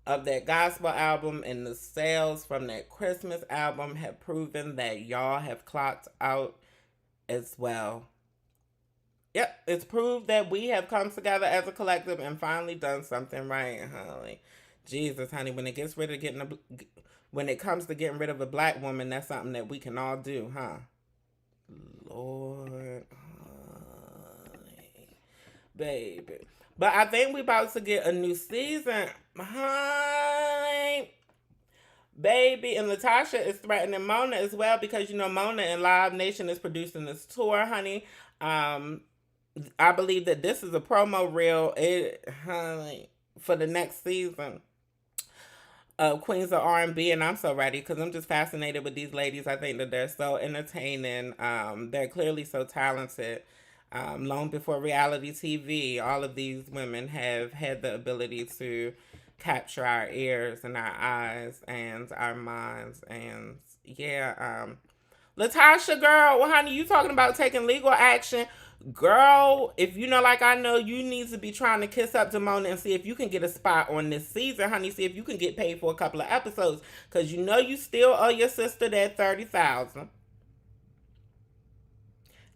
of that gospel album and the sales from that Christmas album have proven that y'all have clocked out as well. Yep, it's proved that we have come together as a collective and finally done something right, honey. Jesus, honey, when it comes to getting rid of a black woman, that's something that we can all do, huh? Lord, honey, baby. But I think we about to get a new season, honey. Baby, and Latasha is threatening Mona as well because, you know, Mona and Live Nation is producing this tour, honey. I believe that this is a promo reel, honey, for the next season of Queens of R&B, and I'm so ready because I'm just fascinated with these ladies. I think that they're so entertaining. They're clearly so talented. Long before reality TV, all of these women have had the ability to capture our ears and our eyes and our minds. And yeah, Latasha, girl, well, honey, you talking about taking legal action. Girl, if you know like I know, you need to be trying to kiss up to Mona and see if you can get a spot on this season, honey. See if you can get paid for a couple of episodes. Because you know you still owe your sister that $30,000.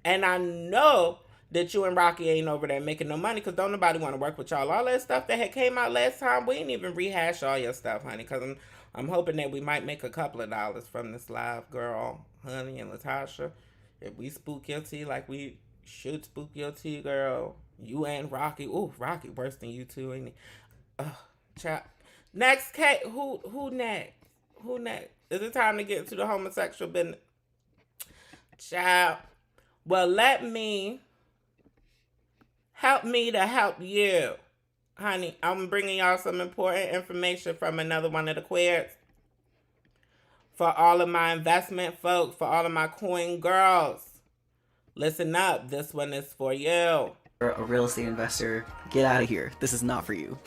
And I know that you and Rocky ain't over there making no money because don't nobody want to work with y'all. All that stuff that had came out last time, we ain't even rehash all your stuff, honey, because I'm hoping that we might make a couple of dollars from this live, girl, honey, and Latasha. If we spook your tea like we should spook your tea, girl, you and Rocky. Ooh, Rocky worse than you two, ain't he? Chap. Next, Kate. Who next? Who next? Is it time to get to the homosexual business? Child. Well, help me to help you. Honey, I'm bringing y'all some important information from another one of the queers. For all of my investment folks, for all of my coin girls. Listen up, this one is for you. You're a real estate investor, get out of here. This is not for you.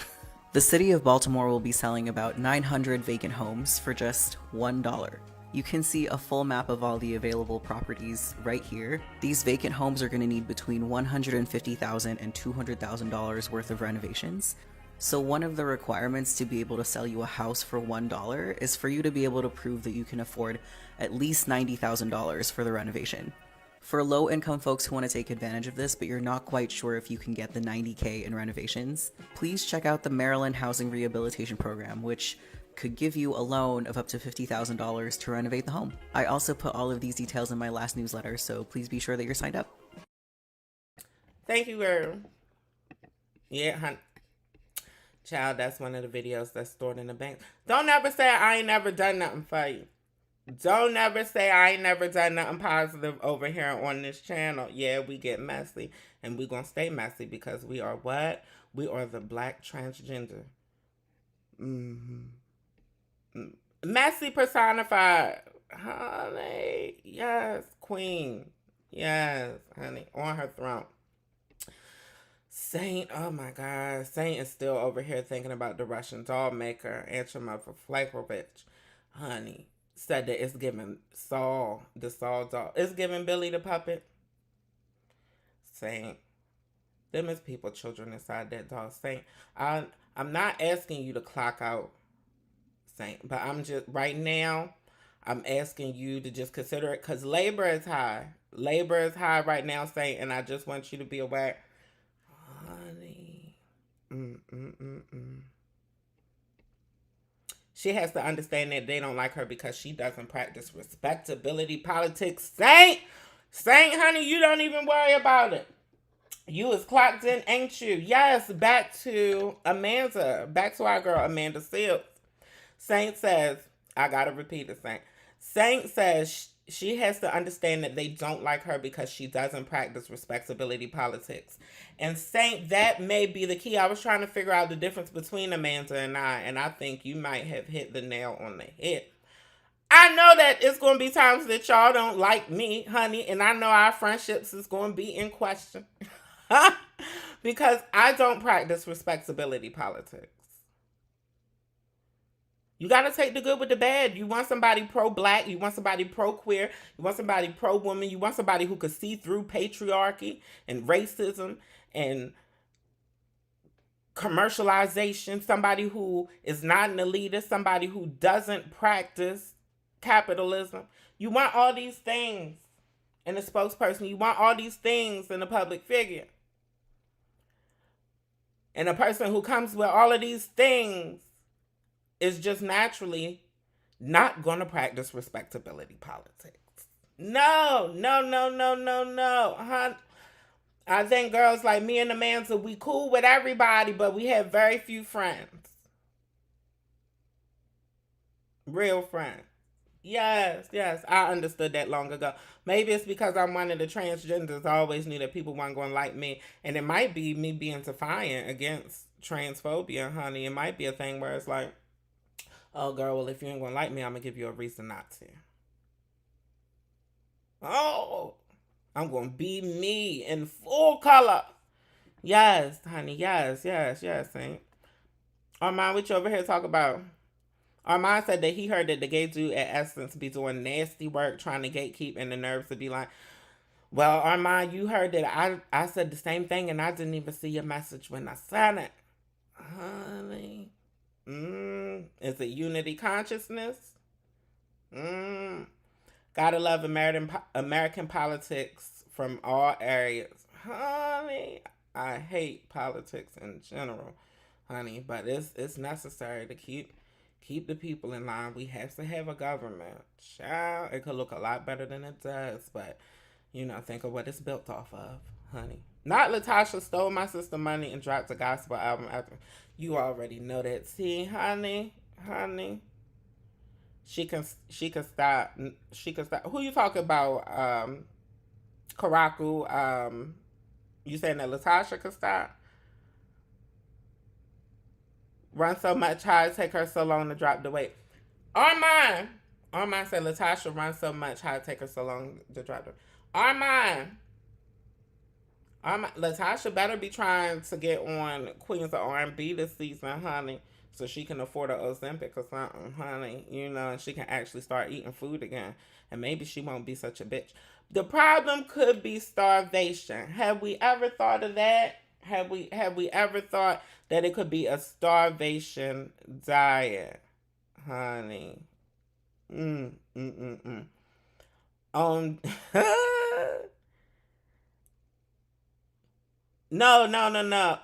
The city of Baltimore will be selling about 900 vacant homes for just $1. You can see a full map of all the available properties right here. These vacant homes are going to need between $150,000 and $200,000 worth of renovations. So one of the requirements to be able to sell you a house for $1 is for you to be able to prove that you can afford at least $90,000 for the renovation. For low-income folks who want to take advantage of this, but you're not quite sure if you can get the $90K in renovations, please check out the Maryland Housing Rehabilitation Program, which could give you a loan of up to $50,000 to renovate the home. I also put all of these details in my last newsletter, so please be sure that you're signed up. Thank you, girl. Yeah, honey. Child, that's one of the videos that's stored in the bank. Don't ever say I ain't never done nothing for you. Don't ever say I ain't never done nothing positive over here on this channel. Yeah, we get messy, and we gonna stay messy because we are what? We are the black transgender. Messy personified. Honey. Yes, queen. Yes, honey. On her throne. Saint, oh my God. Saint is still over here thinking about the Russian doll maker, Antromov Flakovich. Honey. Said that it's giving Saul, the Saul doll. It's giving Billy the puppet. Saint. Them is people, children inside that doll. Saint. I'm not asking you to clock out, Saint, but I'm just, right now, I'm asking you to just consider it because labor is high. Labor is high right now, Saint, and I just want you to be aware. Honey. She has to understand that they don't like her because she doesn't practice respectability politics. Saint, honey, you don't even worry about it. You is clocked in, ain't you? Yes, back to Amanda. Back to our girl, Amanda Seals. Saint says, I gotta repeat it, Saint. Saint says she has to understand that they don't like her because she doesn't practice respectability politics. And Saint, that may be the key. I was trying to figure out the difference between Amanda and I think you might have hit the nail on the head. I know that it's going to be times that y'all don't like me, honey, and I know our friendships is going to be in question. Because I don't practice respectability politics. You got to take the good with the bad. You want somebody pro-black. You want somebody pro-queer. You want somebody pro-woman. You want somebody who could see through patriarchy and racism and commercialization. Somebody who is not an elitist. Somebody who doesn't practice capitalism. You want all these things in a spokesperson. You want all these things in a public figure. And a person who comes with all of these things is just naturally not going to practice respectability politics. No. I think girls like me and Amanda, we cool with everybody, but we have very few friends. Real friends. Yes, I understood that long ago. Maybe it's because I'm one of the transgenders. I always knew that people weren't going to like me. And it might be me being defiant against transphobia, honey. It might be a thing where it's like, oh, girl, well, if you ain't going to like me, I'm going to give you a reason not to. Oh, I'm going to be me in full color. Yes, honey, yes, Saint. Armand, what you over here talk about? Armand said that he heard that the gay dude at Essence be doing nasty work trying to gatekeep and the nerves to be like, well, Armand, you heard that I said the same thing and I didn't even see your message when I said it. Honey. Is it unity consciousness? Gotta love American politics from all areas. Honey, I hate politics in general, honey, but it's necessary to keep the people in line. We have to have a government. Child, it could look a lot better than it does, but, think of what it's built off of, honey. Not Latasha stole my sister money and dropped a gospel album after. You already know that. See, honey. She can stop. Who you talking about? Karaku. You saying that Latasha could stop? Run so much high, take her so long to drop the weight. Armand said Latasha run so much high, take her so long to drop the weight. Armand, Latasha better be trying to get on Queens of R&B this season, honey, so she can afford an Ozempic or something, honey, and she can actually start eating food again, and maybe she won't be such a bitch. The problem could be starvation. Have we ever thought of that? Have we ever thought that it could be a starvation diet, honey? No.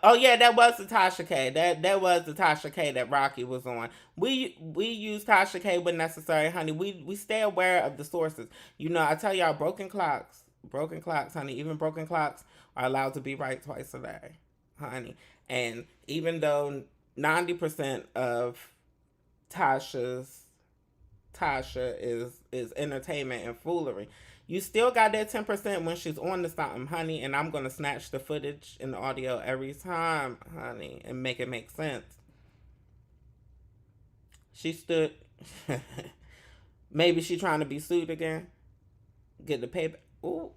Oh yeah, that was the Tasha K. That was the Tasha K that Rocky was on. We use Tasha K when necessary, honey. We stay aware of the sources. I tell y'all, broken clocks, honey. Even broken clocks are allowed to be right twice a day, honey. And even though 90% of Tasha is entertainment and foolery, you still got that 10% when she's on to something, honey, and I'm going to snatch the footage and the audio every time, honey, and make it make sense. She stood... Maybe she trying to be sued again. Get the paper. Ooh.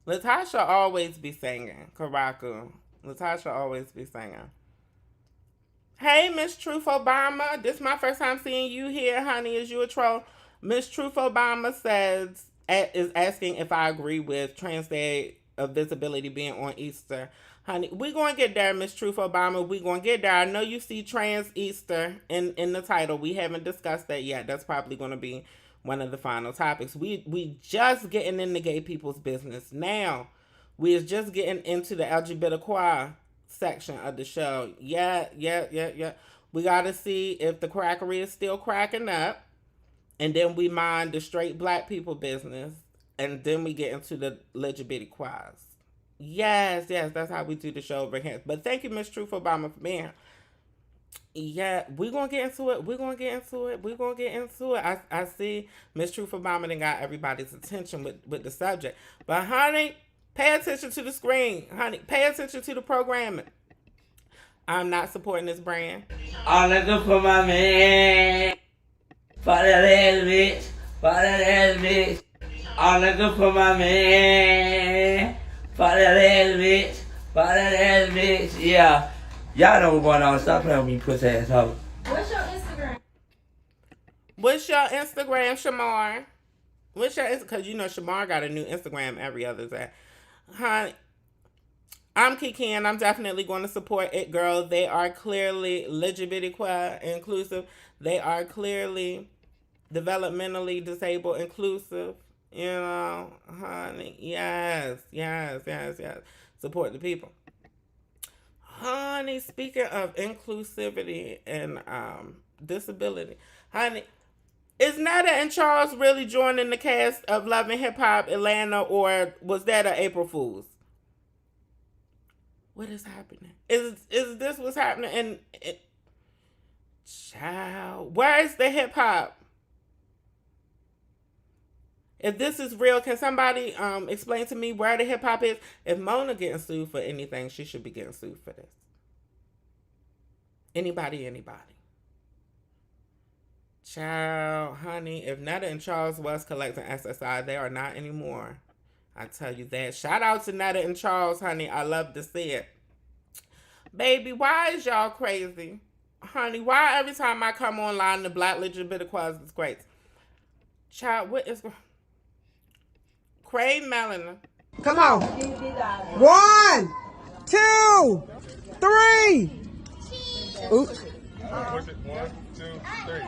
Latasha always be singing, Karaku. Latasha always be singing. Hey, Miss Truth Obama. This is my first time seeing you here, honey. Is you a troll? Miss Truth Obama is asking if I agree with Trans Day of Visibility being on Easter. Honey, we going to get there, Miss Truth Obama. We going to get there. I know you see Trans Easter in the title. We haven't discussed that yet. That's probably going to be one of the final topics. We just getting into gay people's business now. We is just getting into the LGBTQ section of the show. Yeah. We got to see if the crackery is still cracking up. and then we mind the straight black people business, and then we get into the LGBTQs. Yes, that's how we do the show over here. But thank you, Miss Truth Obama, for being here. Yeah, we're gonna get into it. I see Miss Truth Obama done got everybody's attention with the subject. But honey, pay attention to the screen. Honey, pay attention to the programming. I'm not supporting this brand. I'm looking for my man. Fuck that ass bitch. Fuck that ass bitch. I'm looking for my man. Fuck that ass bitch. Fuck that ass bitch. Yeah. Y'all know what's going on. Stop playing with me, pussy ass hoe. What's your Instagram, Shamar? Because you know Shamar got a new Instagram every other day. Honey, I'm Kiki, and I'm definitely going to support it, girl. They are clearly LGBTQ inclusive. They are clearly developmentally disabled inclusive. You know, honey. Yes. Support the people. Honey, speaking of inclusivity and disability, honey, is Netta and Charles really joining the cast of Love and Hip Hop Atlanta, or was that an April Fool's? What is happening? Is this what's happening? And child, where is the hip hop? If this is real, can somebody explain to me where the hip hop is? If Mona getting sued for anything, she should be getting sued for this. Anybody. Child, honey, if Netta and Charles was collecting SSI, they are not anymore. I tell you that. Shout out to Netta and Charles, honey. I love to see it. Baby, why is y'all crazy? Honey, why every time I come online, the black LGBTQ is great? Child, what is... Craig Mellon. Come on. 1, 2, 3. Oops. Was it 1, 2, 3?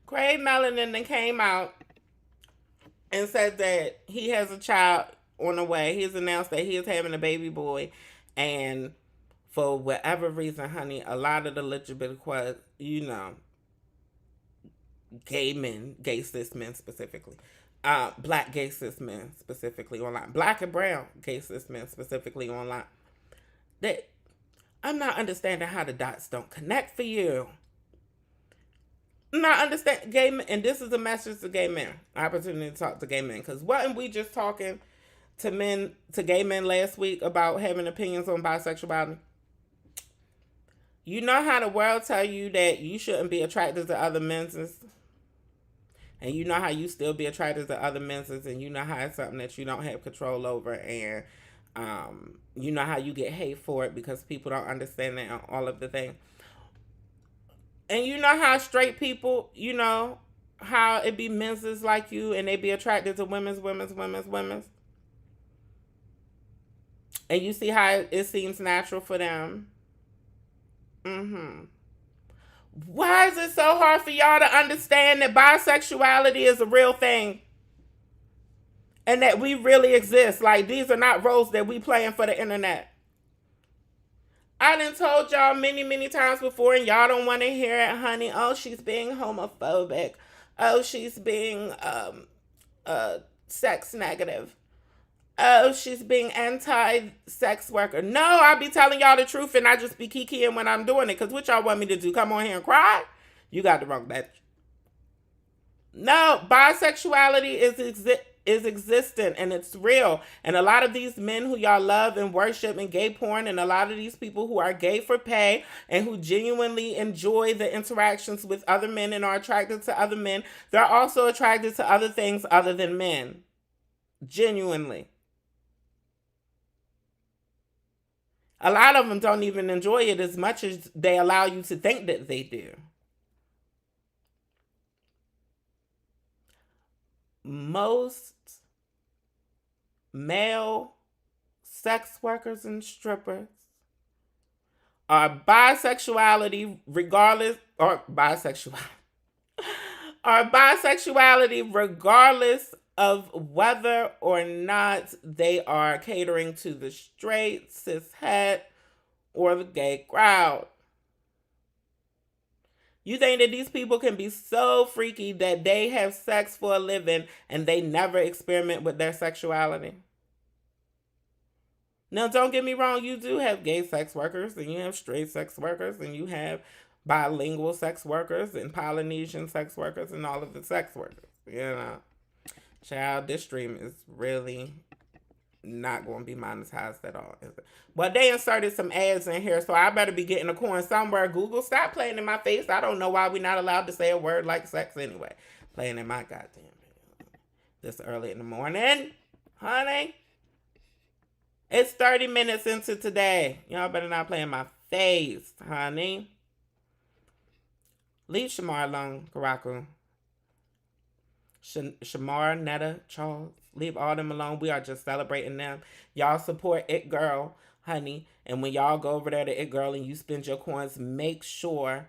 Craig Mellon then came out and said that he has a child on the way. He's announced that he is having a baby boy, and for whatever reason, honey, a lot of the LGBTQ, you know, gay cis men specifically, black gay cis men specifically online, black and brown gay cis men specifically online, that I'm not understanding how the dots don't connect for you. I'm not understand gay men, and this is a message to gay men, opportunity to talk to gay men, because wasn't we just talking to gay men last week about having opinions on bisexuality? You know how the world tell you that you shouldn't be attracted to other men's, and you know how you still be attracted to other men's, and you know how it's something that you don't have control over, and you know how you get hate for it because people don't understand that and all of the things. And you know how straight people, you know, how it be men's like you, and they be attracted to women's. And you see how it seems natural for them. Why is it so hard for y'all to understand that bisexuality is a real thing? And that we really exist. Like, these are not roles that we playing for the internet. I done told y'all many times before, and y'all don't want to hear it, honey. Oh, she's being homophobic. Oh, she's being sex negative. Oh, she's being anti-sex worker. No, I be telling y'all the truth, and I just be kikiing when I'm doing it. Because what y'all want me to do? Come on here and cry? You got the wrong bitch. No, bisexuality is existent, and it's real. And a lot of these men who y'all love and worship in gay porn, and a lot of these people who are gay for pay and who genuinely enjoy the interactions with other men and are attracted to other men, they're also attracted to other things other than men. Genuinely. A lot of them don't even enjoy it as much as they allow you to think that they do. Most male sex workers and strippers are bisexuality regardless of whether or not they are catering to the straight, cis het, or the gay crowd. You think that these people can be so freaky that they have sex for a living and they never experiment with their sexuality? Now, don't get me wrong. You do have gay sex workers and you have straight sex workers and you have bilingual sex workers and Polynesian sex workers and all of the sex workers. You know, child, this stream is really not going to be monetized at all, is it? Well, they inserted some ads in here, so I better be getting a coin somewhere. Google, stop playing in my face. I don't know why we're not allowed to say a word like sex anyway. Playing in my goddamn video. This early in the morning, honey. It's 30 minutes into today. Y'all better not play in my face, honey. Leave Shamar alone, Karaku. Shamar, Netta, Charles. Leave all them alone. We are just celebrating them. Y'all support It Girl, honey. And when y'all go over there to It Girl and you spend your coins, make sure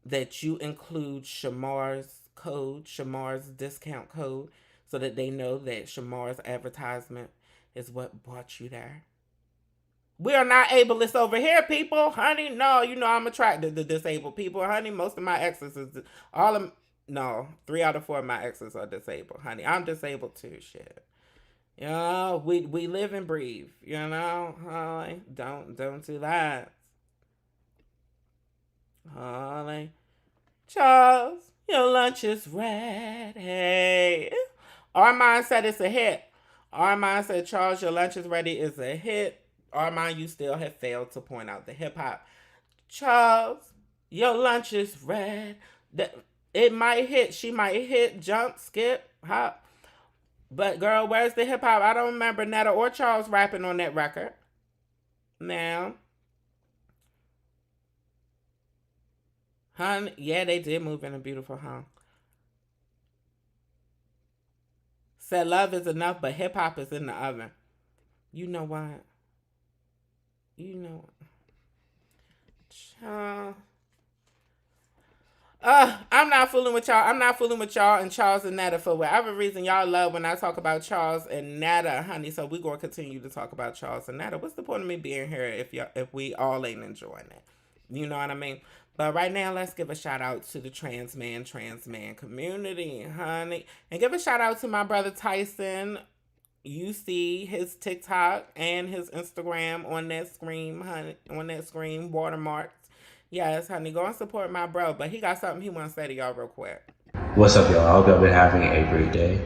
that you include Shamar's code, Shamar's discount code, so that they know that Shamar's advertisement is what brought you there. We are not ableist over here, people. Honey, no, you know I'm attracted to disabled people. Honey, most of my exes is all of... No, 3 out of 4 of my exes are disabled, honey. I'm disabled too, shit. You know, we live and breathe, you know? Honey, don't do that. Honey. Charles, your lunch is ready. Armand said it's a hit. Armand said, Charles, your lunch is ready is a hit. Armand, you still have failed to point out the hip-hop. Charles, your lunch is ready. It might hit. She might hit, jump, skip, hop. But, girl, where's the hip-hop? I don't remember Netta or Charles rapping on that record. Now. Honey, yeah, they did move in a beautiful home. Said love is enough, but hip-hop is in the oven. You know what? You know what? Child. I'm not fooling with y'all. I'm not fooling with y'all and Charles and Netta for whatever reason y'all love when I talk about Charles and Netta, honey. So we're going to continue to talk about Charles and Netta. What's the point of me being here if we all ain't enjoying it? You know what I mean? But right now, let's give a shout out to the trans man community, honey. And give a shout out to my brother Tyson. You see his TikTok and his Instagram on that screen, honey. On that screen, watermarked. Yes, honey, go and support my bro. But he got something he wants to say to y'all real quick. What's up, y'all? I hope y'all been having a great day.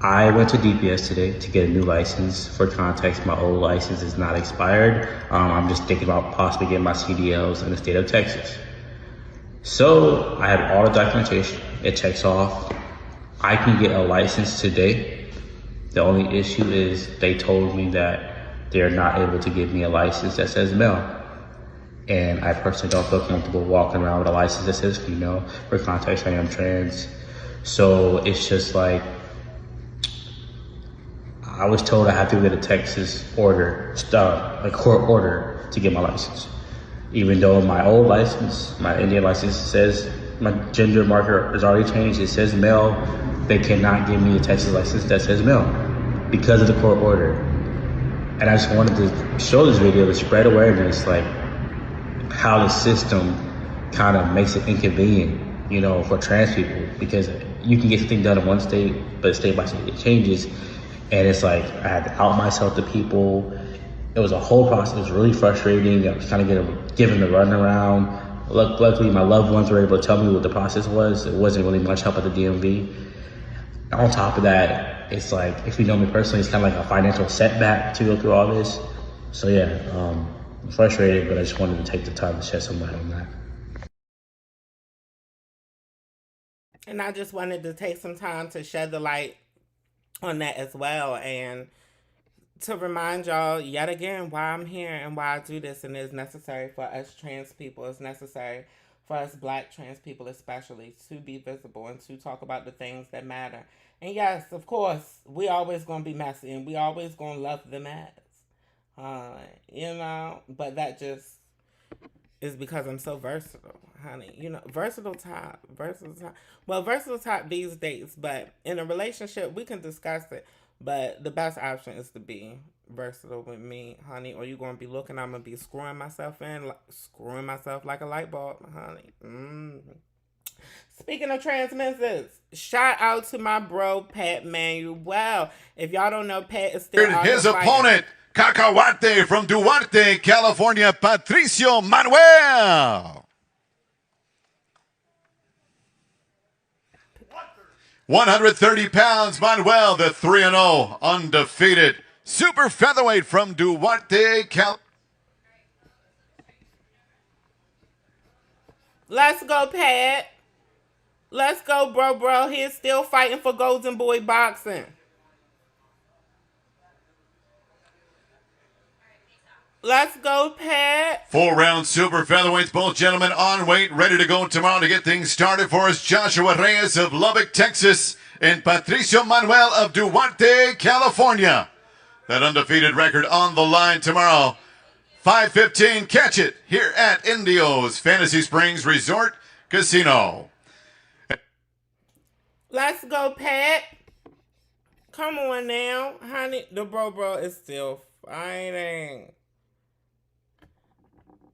I went to DPS today to get a new license. For context, my old license is not expired. I'm just thinking about possibly getting my CDLs in the state of Texas. So I have all the documentation. It checks off. I can get a license today. The only issue is they told me that they're not able to give me a license that says male. And I personally don't feel comfortable walking around with a license that says female. For context, I am trans. So it's just like, I was told I have to get a Texas order, a court order to get my license. Even though my old license, my Indian license says, my gender marker is already changed, it says male, they cannot give me a Texas license that says male because of the court order. And I just wanted to show this video to spread awareness, like, how the system kind of makes it inconvenient, you know, for trans people, because you can get something done in one state, but state by state it changes. And it's like, I had to out myself to people. It was a whole process. It was really frustrating. I was kind of given the runaround. Luckily, my loved ones were able to tell me what the process was. It wasn't really much help at the DMV. On top of that, it's like, if you know me personally, it's kind of like a financial setback to go through all this. So yeah, I'm frustrated, but I just wanted to take the time to shed some light on that. And I just wanted to take some time to shed the light on that as well, and to remind y'all yet again why I'm here and why I do this, and it's necessary for us trans people, it's necessary for us black trans people especially, to be visible and to talk about the things that matter. And yes, of course, we always gonna be messy and we always gonna love the mess. You know, but that just is because I'm so versatile, honey. You know, versatile type. Well, versatile type these days, but in a relationship, we can discuss it. But the best option is to be versatile with me, honey, or you gonna be looking. I'm gonna be screwing myself like a light bulb, honey. Speaking of transmitters, shout out to my bro Pat Manuel. If y'all don't know, Pat is still out here His fighting. opponent, Cacahuate from Duarte, California, Patricio Manuel. 130 pounds, Manuel, the 3-0, undefeated super featherweight from Duarte, California. Let's go, Pat. Let's go, bro. He's still fighting for Golden Boy Boxing. Let's go, Pat. 4-round super featherweights, both gentlemen on weight, ready to go tomorrow to get things started for us. Joshua Reyes of Lubbock, Texas, and Patricio Manuel of Duarte, California. That undefeated record on the line tomorrow. 5:15, catch it here at Indio's Fantasy Springs Resort Casino. Let's go, Pat. Come on now, honey. The bro is still fighting.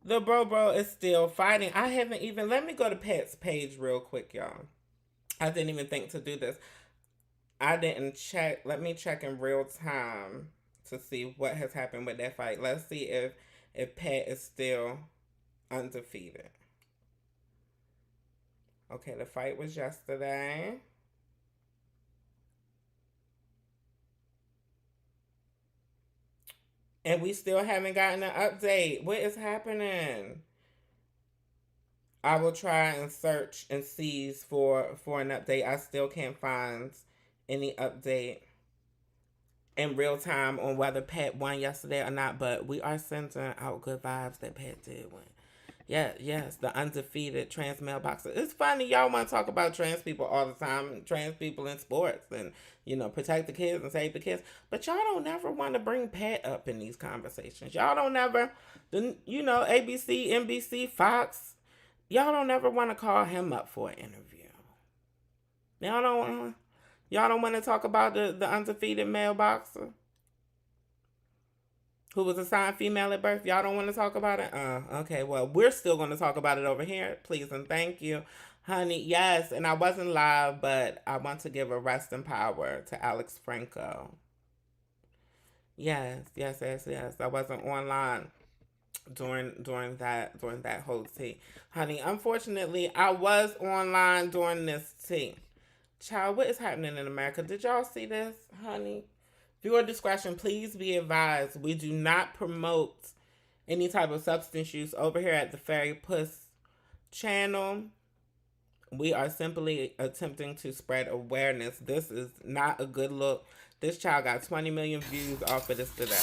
The bro is still fighting. I haven't even... Let me go to Pat's page real quick, y'all. I didn't even think to do this. I didn't check. Let me check in real time to see what has happened with that fight. Let's see if Pat is still undefeated. Okay, the fight was yesterday. And we still haven't gotten an update. What is happening? I will try and search and seize for an update. I still can't find any update in real time on whether Pat won yesterday or not. But we are sending out good vibes that Pat did win. Yeah, yes, the undefeated trans male boxer. It's funny, y'all want to talk about trans people all the time, trans people in sports, and, you know, protect the kids and save the kids. But y'all don't never want to bring Pat up in these conversations. Y'all don't never, you know, ABC, NBC, Fox, y'all don't ever want to call him up for an interview. Y'all don't want to talk about the undefeated male boxer who was assigned female at birth. Y'all don't want to talk about it? Okay, well, we're still going to talk about it over here. Please and thank you, honey. Yes, and I wasn't live, but I want to give a rest in power to Alex Franco. Yes. I wasn't online during that whole tea. Honey, unfortunately, I was online during this tea. Child, what is happening in America? Did y'all see this, honey? Viewer discretion, please be advised. We do not promote any type of substance use over here at the Fairy Puss channel. We are simply attempting to spread awareness. This is not a good look. This child got 20 million views off of this today.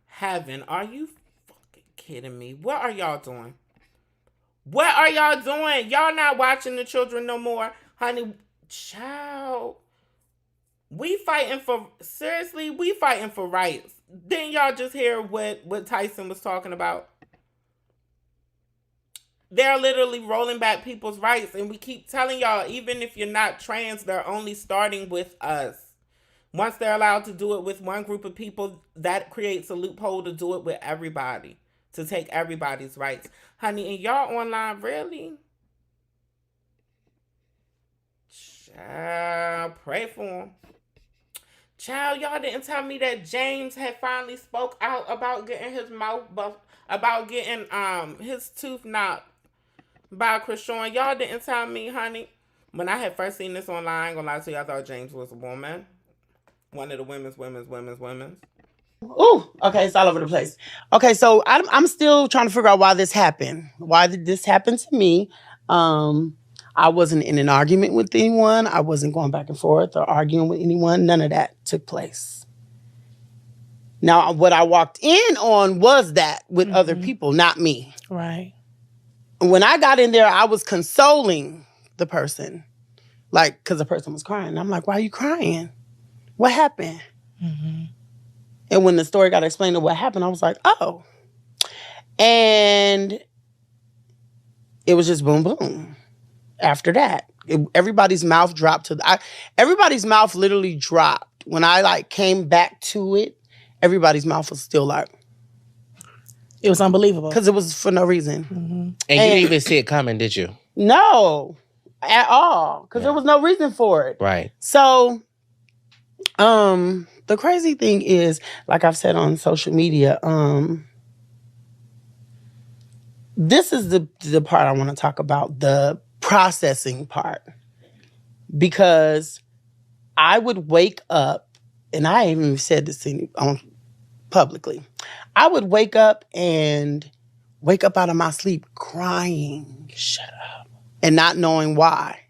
Heaven. Are you fucking kidding me? What are y'all doing? What are y'all doing? Y'all not watching the children no more? Honey, child. We fighting for rights. Didn't y'all just hear what Tyson was talking about? They're literally rolling back people's rights. And we keep telling y'all, even if you're not trans, they're only starting with us. Once they're allowed to do it with one group of people, that creates a loophole to do it with everybody. To take everybody's rights. Honey, and y'all online, really? Child, pray for him. Child, y'all didn't tell me that James had finally spoke out about getting his mouth buffed, about getting his tooth knocked by Krishan. Y'all didn't tell me, honey. When I had first seen this online, I ain't gonna lie to you, I thought James was a woman. One of the women's. Ooh, okay, it's all over the place. Okay, so I'm still trying to figure out why this happened. Why did this happen to me? I wasn't in an argument with anyone. I wasn't going back and forth or arguing with anyone. None of that took place. Now, what I walked in on was that with other people, not me. Right. When I got in there, I was consoling the person. Like, because the person was crying. I'm like, why are you crying? What happened? Mm-hmm. And when the story got explained of what happened, I was like, oh. And it was just boom, boom. After that, everybody's mouth dropped everybody's mouth literally dropped. When I like came back to it, everybody's mouth was still like, it was unbelievable. Because it was for no reason. And you didn't even see it coming, did you? No, at all. Because there was no reason for it. Right. So, the crazy thing is, like I've said on social media, this is the part I want to talk about, the processing part. Because I would wake up, and I even said this publicly. I would wake up out of my sleep crying. Shut up. And not knowing why.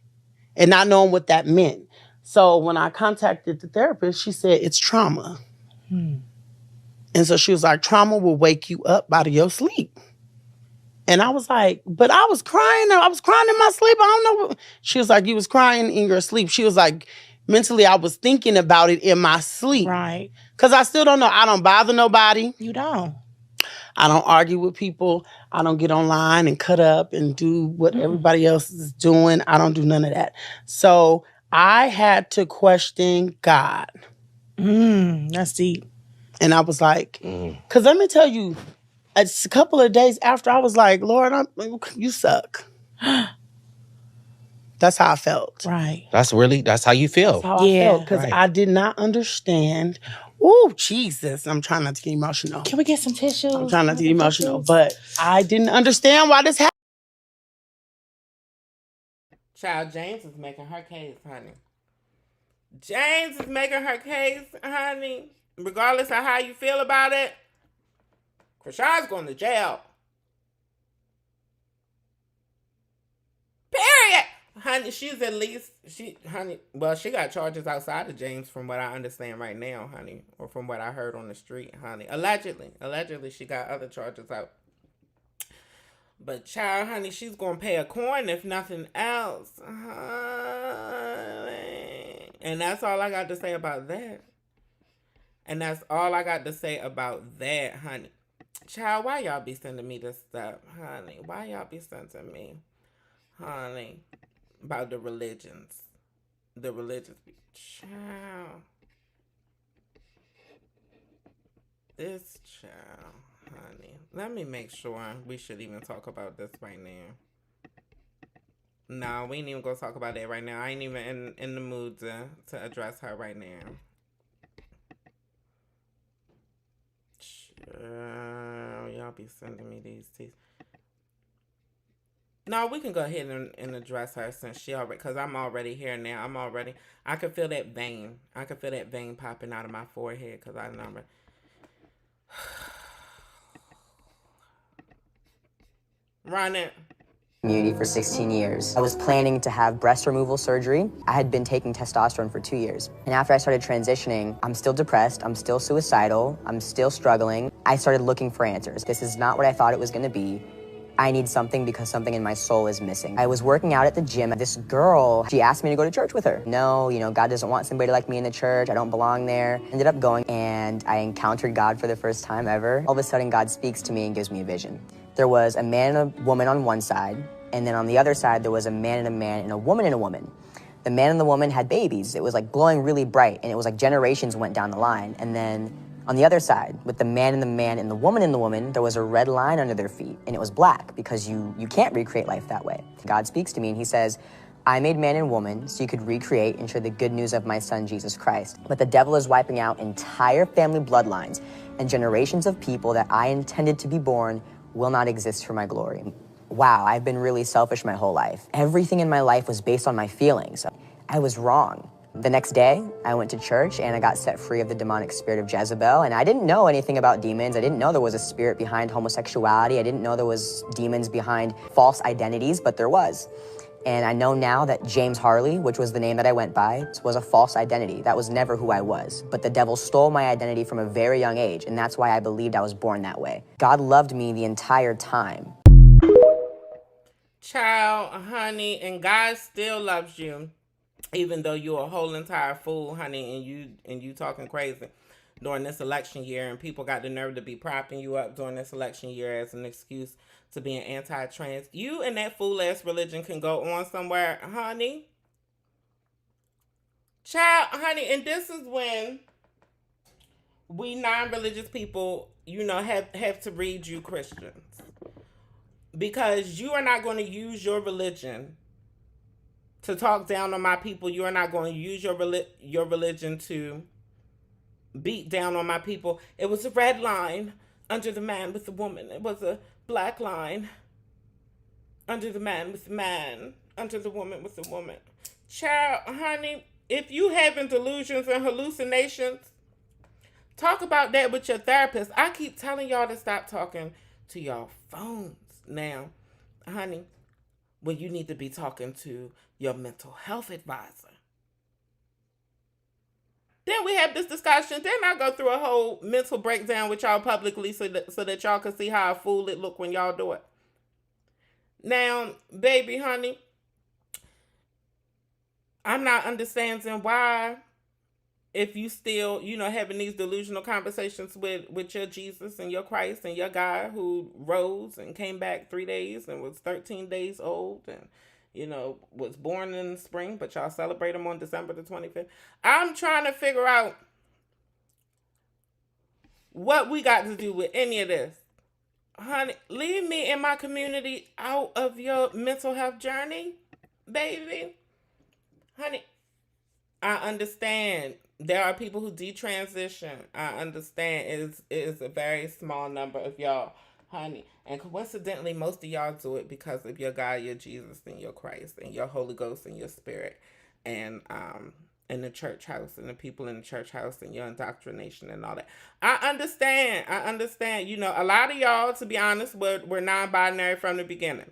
And not knowing what that meant. So when I contacted the therapist, she said, it's trauma. And so she was like, trauma will wake you up out of your sleep. And I was like, but I was crying. I was crying in my sleep. I don't know. She was like, you was crying in your sleep. She was like, mentally, I was thinking about it in my sleep. Right. Because I still don't know. I don't bother nobody. You don't. I don't argue with people. I don't get online and cut up and do what everybody else is doing. I don't do none of that. So I had to question God. That's deep. And I was like, because let me tell you, a couple of days after, I was like, Lord, you suck. That's how I felt. Right. That's how you feel. That's how I felt. Because I did not understand. Oh, Jesus. I'm trying not to get emotional. Can we get some tissues? I'm trying not to get emotional. But I didn't understand why this happened. Child, James is making her case, honey. James is making her case, honey. Regardless of how you feel about it, Krishan's going to jail. Period. Honey, she's at least, she got charges outside of James from what I understand right now, honey. Or from what I heard on the street, honey. Allegedly, she got other charges out. But child, honey, she's going to pay a coin if nothing else. Honey. And that's all I got to say about that. Honey. Child, why y'all be sending me this stuff, honey? Why y'all be sending me, honey, about the religions? The religions. Child. This child, honey. Let me make sure we should even talk about this right now. No, we ain't even gonna talk about that right now. I ain't even in the mood to address her right now. Y'all be sending me these teas. No, we can go ahead and address her since she already, because I'm already here now. I can feel that vein. I can feel that vein popping out of my forehead because I know. Run it. Community for 16 years. I was planning to have breast removal surgery. I had been taking testosterone for 2 years. And after I started transitioning, I'm still depressed, I'm still suicidal, I'm still struggling. I started looking for answers. This is not what I thought it was gonna be. I need something because something in my soul is missing. I was working out at the gym. This girl, she asked me to go to church with her. No, God doesn't want somebody like me in the church. I don't belong there. Ended up going and I encountered God for the first time ever. All of a sudden, God speaks to me and gives me a vision. There was a man and a woman on one side, and then on the other side, there was a man and a woman and a woman. The man and the woman had babies. It was like glowing really bright, and it was like generations went down the line. And then on the other side, with the man and the woman, there was a red line under their feet, and it was black because you can't recreate life that way. God speaks to me, and he says, I made man and woman so you could recreate and share the good news of my son, Jesus Christ. But the devil is wiping out entire family bloodlines, and generations of people that I intended to be born will not exist for my glory. Wow, I've been really selfish my whole life. Everything in my life was based on my feelings. I was wrong. The next day, I went to church and I got set free of the demonic spirit of Jezebel, and I didn't know anything about demons. I didn't know there was a spirit behind homosexuality. I didn't know there was demons behind false identities, but there was. And I know now that James Harley, which was the name that I went by, was a false identity. That was never who I was. But the devil stole my identity from a very young age, and that's why I believed I was born that way. God loved me the entire time. Child, honey, and God still loves you, even though you're a whole entire fool, honey, and you talking crazy. during this election year, and people got the nerve to be propping you up during this election year as an excuse to being anti-trans. You and that fool-ass religion can go on somewhere, honey. Child, honey, and this is when we non-religious people, have to read you Christians. Because you are not going to use your religion to talk down on my people. You are not going to use your religion to beat down on my people. It was a red line under the man with the woman. It was a black line under the man with the man, under the woman with the woman. Child, honey, if you having delusions and hallucinations, talk about that with your therapist. I keep telling y'all to stop talking to y'all phones now, honey. Well, you need to be talking to your mental health advisor. Then we have this discussion. Then I go through a whole mental breakdown with y'all publicly so that y'all can see how a fool it look when y'all do it. Now, baby, honey, I'm not understanding why, if you still, having these delusional conversations with your Jesus and your Christ and your God who rose and came back 3 days and was 13 days old and, was born in the spring, but y'all celebrate him on December the 25th. I'm trying to figure out what we got to do with any of this. Honey, leave me and my community out of your mental health journey, baby. Honey, I understand there are people who detransition. I understand it is a very small number of y'all, honey. And coincidentally, most of y'all do it because of your God, your Jesus, and your Christ, and your Holy Ghost, and your Spirit, and the church house, and the people in the church house, and your indoctrination, and all that. I understand. A lot of y'all, to be honest, were non-binary from the beginning.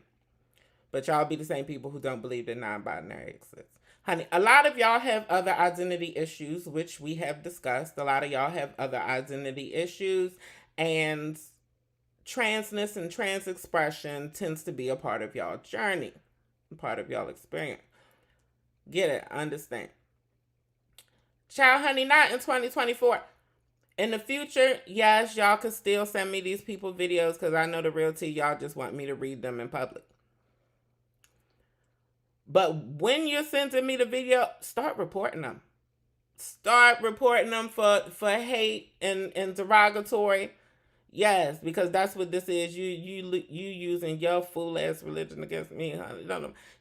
But y'all be the same people who don't believe that non-binary exists. Honey, a lot of y'all have other identity issues, which we have discussed. A lot of y'all have other identity issues, and transness and trans expression tends to be a part of y'all journey, a part of y'all experience. Get it? Understand. Child, honey, not in 2024. In the future, yes, y'all can still send me these people videos because I know the real tea, y'all just want me to read them in public. But when you're sending me the video, start reporting them. Start reporting them for hate and derogatory. Yes, because that's what this is. You using your fool ass religion against me, honey.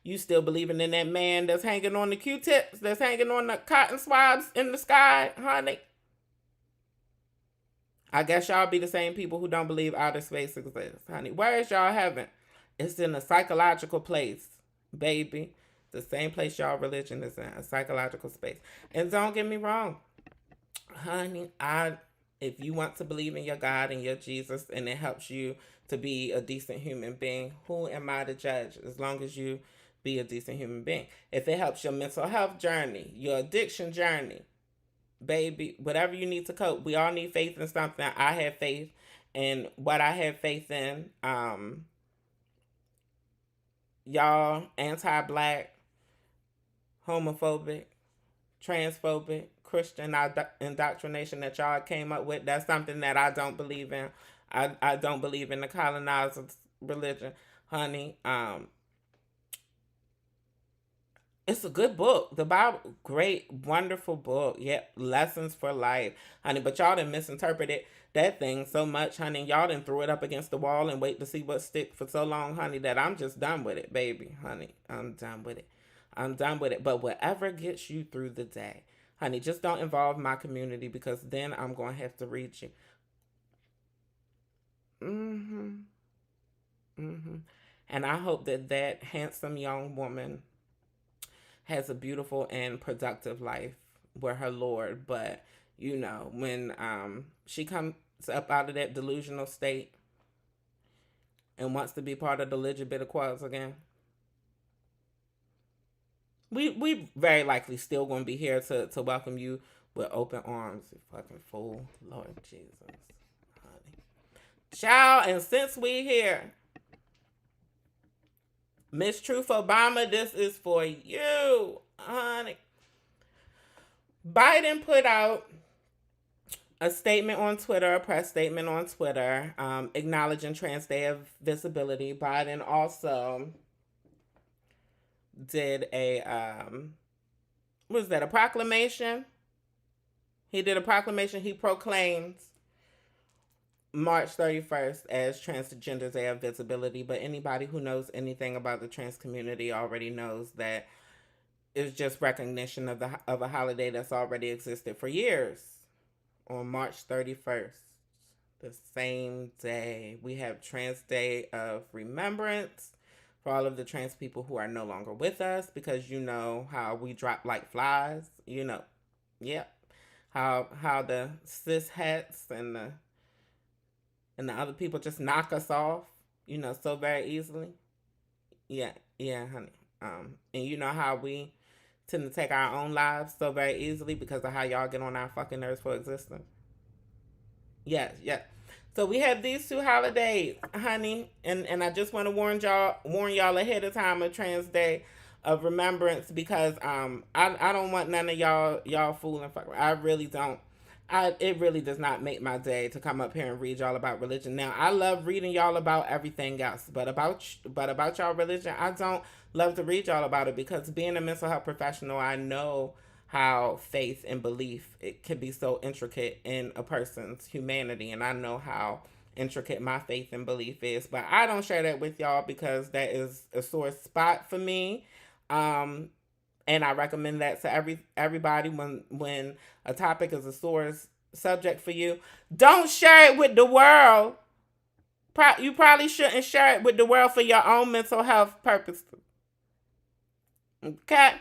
You still believing in that man that's hanging on the Q-tips, that's hanging on the cotton swabs in the sky, honey. I guess y'all be the same people who don't believe outer space exists, honey. Where is y'all heaven? It's in a psychological place, baby. The same place y'all religion is in, a psychological space. And don't get me wrong, honey, if you want to believe in your God and your Jesus and it helps you to be a decent human being, who am I to judge? As long as you be a decent human being. If it helps your mental health journey, your addiction journey, baby, whatever you need to cope. We all need faith in something. I have faith in what I have faith in. Y'all anti-black, homophobic, transphobic, Christian indoctrination that y'all came up with, that's something that I don't believe in. I don't believe in the colonizers' religion, honey. It's a good book. The Bible, great, wonderful book. Yep, lessons for life, honey. But y'all done misinterpreted that thing so much, honey. Y'all done threw it up against the wall and wait to see what stick for so long, honey, that I'm just done with it, baby, honey. I'm done with it. I'm done with it. But whatever gets you through the day, honey, just don't involve my community because then I'm going to have to read you. And I hope that handsome young woman has a beautiful and productive life with her Lord. But, when she comes up out of that delusional state and wants to be part of the LGBTQ again, we very likely still going to be here to welcome you with open arms, you fucking fool. Lord Jesus, honey. Child, and since we here, Miss Truth Obama, this is for you, honey. Biden put out a statement on Twitter, a press statement on Twitter, acknowledging Trans Day of Visibility. Biden also did a what was that? A proclamation. He did a proclamation. He proclaims March 31st as Transgender Day of Visibility. But anybody who knows anything about the trans community already knows that it's just recognition of a holiday that's already existed for years. On March 31st, the same day, we have Trans Day of Remembrance for all of the trans people who are no longer with us, because you know how we drop like flies. You know, yep. How the cis hats and the other people just knock us off, you know, so very easily. Yeah, honey. And you know how we tend to take our own lives so very easily because of how y'all get on our fucking nerves for existence. Yes. So we have these two holidays, honey, and I just want to warn y'all ahead of time of Trans Day of Remembrance, because I don't want none of y'all fooling. I really don't. It really does not make my day to come up here and read y'all about religion. Now, I love reading y'all about everything else, but about y'all religion, I don't love to read y'all about it, because being a mental health professional, I know how faith and belief, it can be so intricate in a person's humanity, and I know how intricate my faith and belief is, but I don't share that with y'all because that is a sore spot for me. And I recommend that to everybody when a topic is a sore subject for you. Don't share it with the world. You probably shouldn't share it with the world for your own mental health purposes. Okay?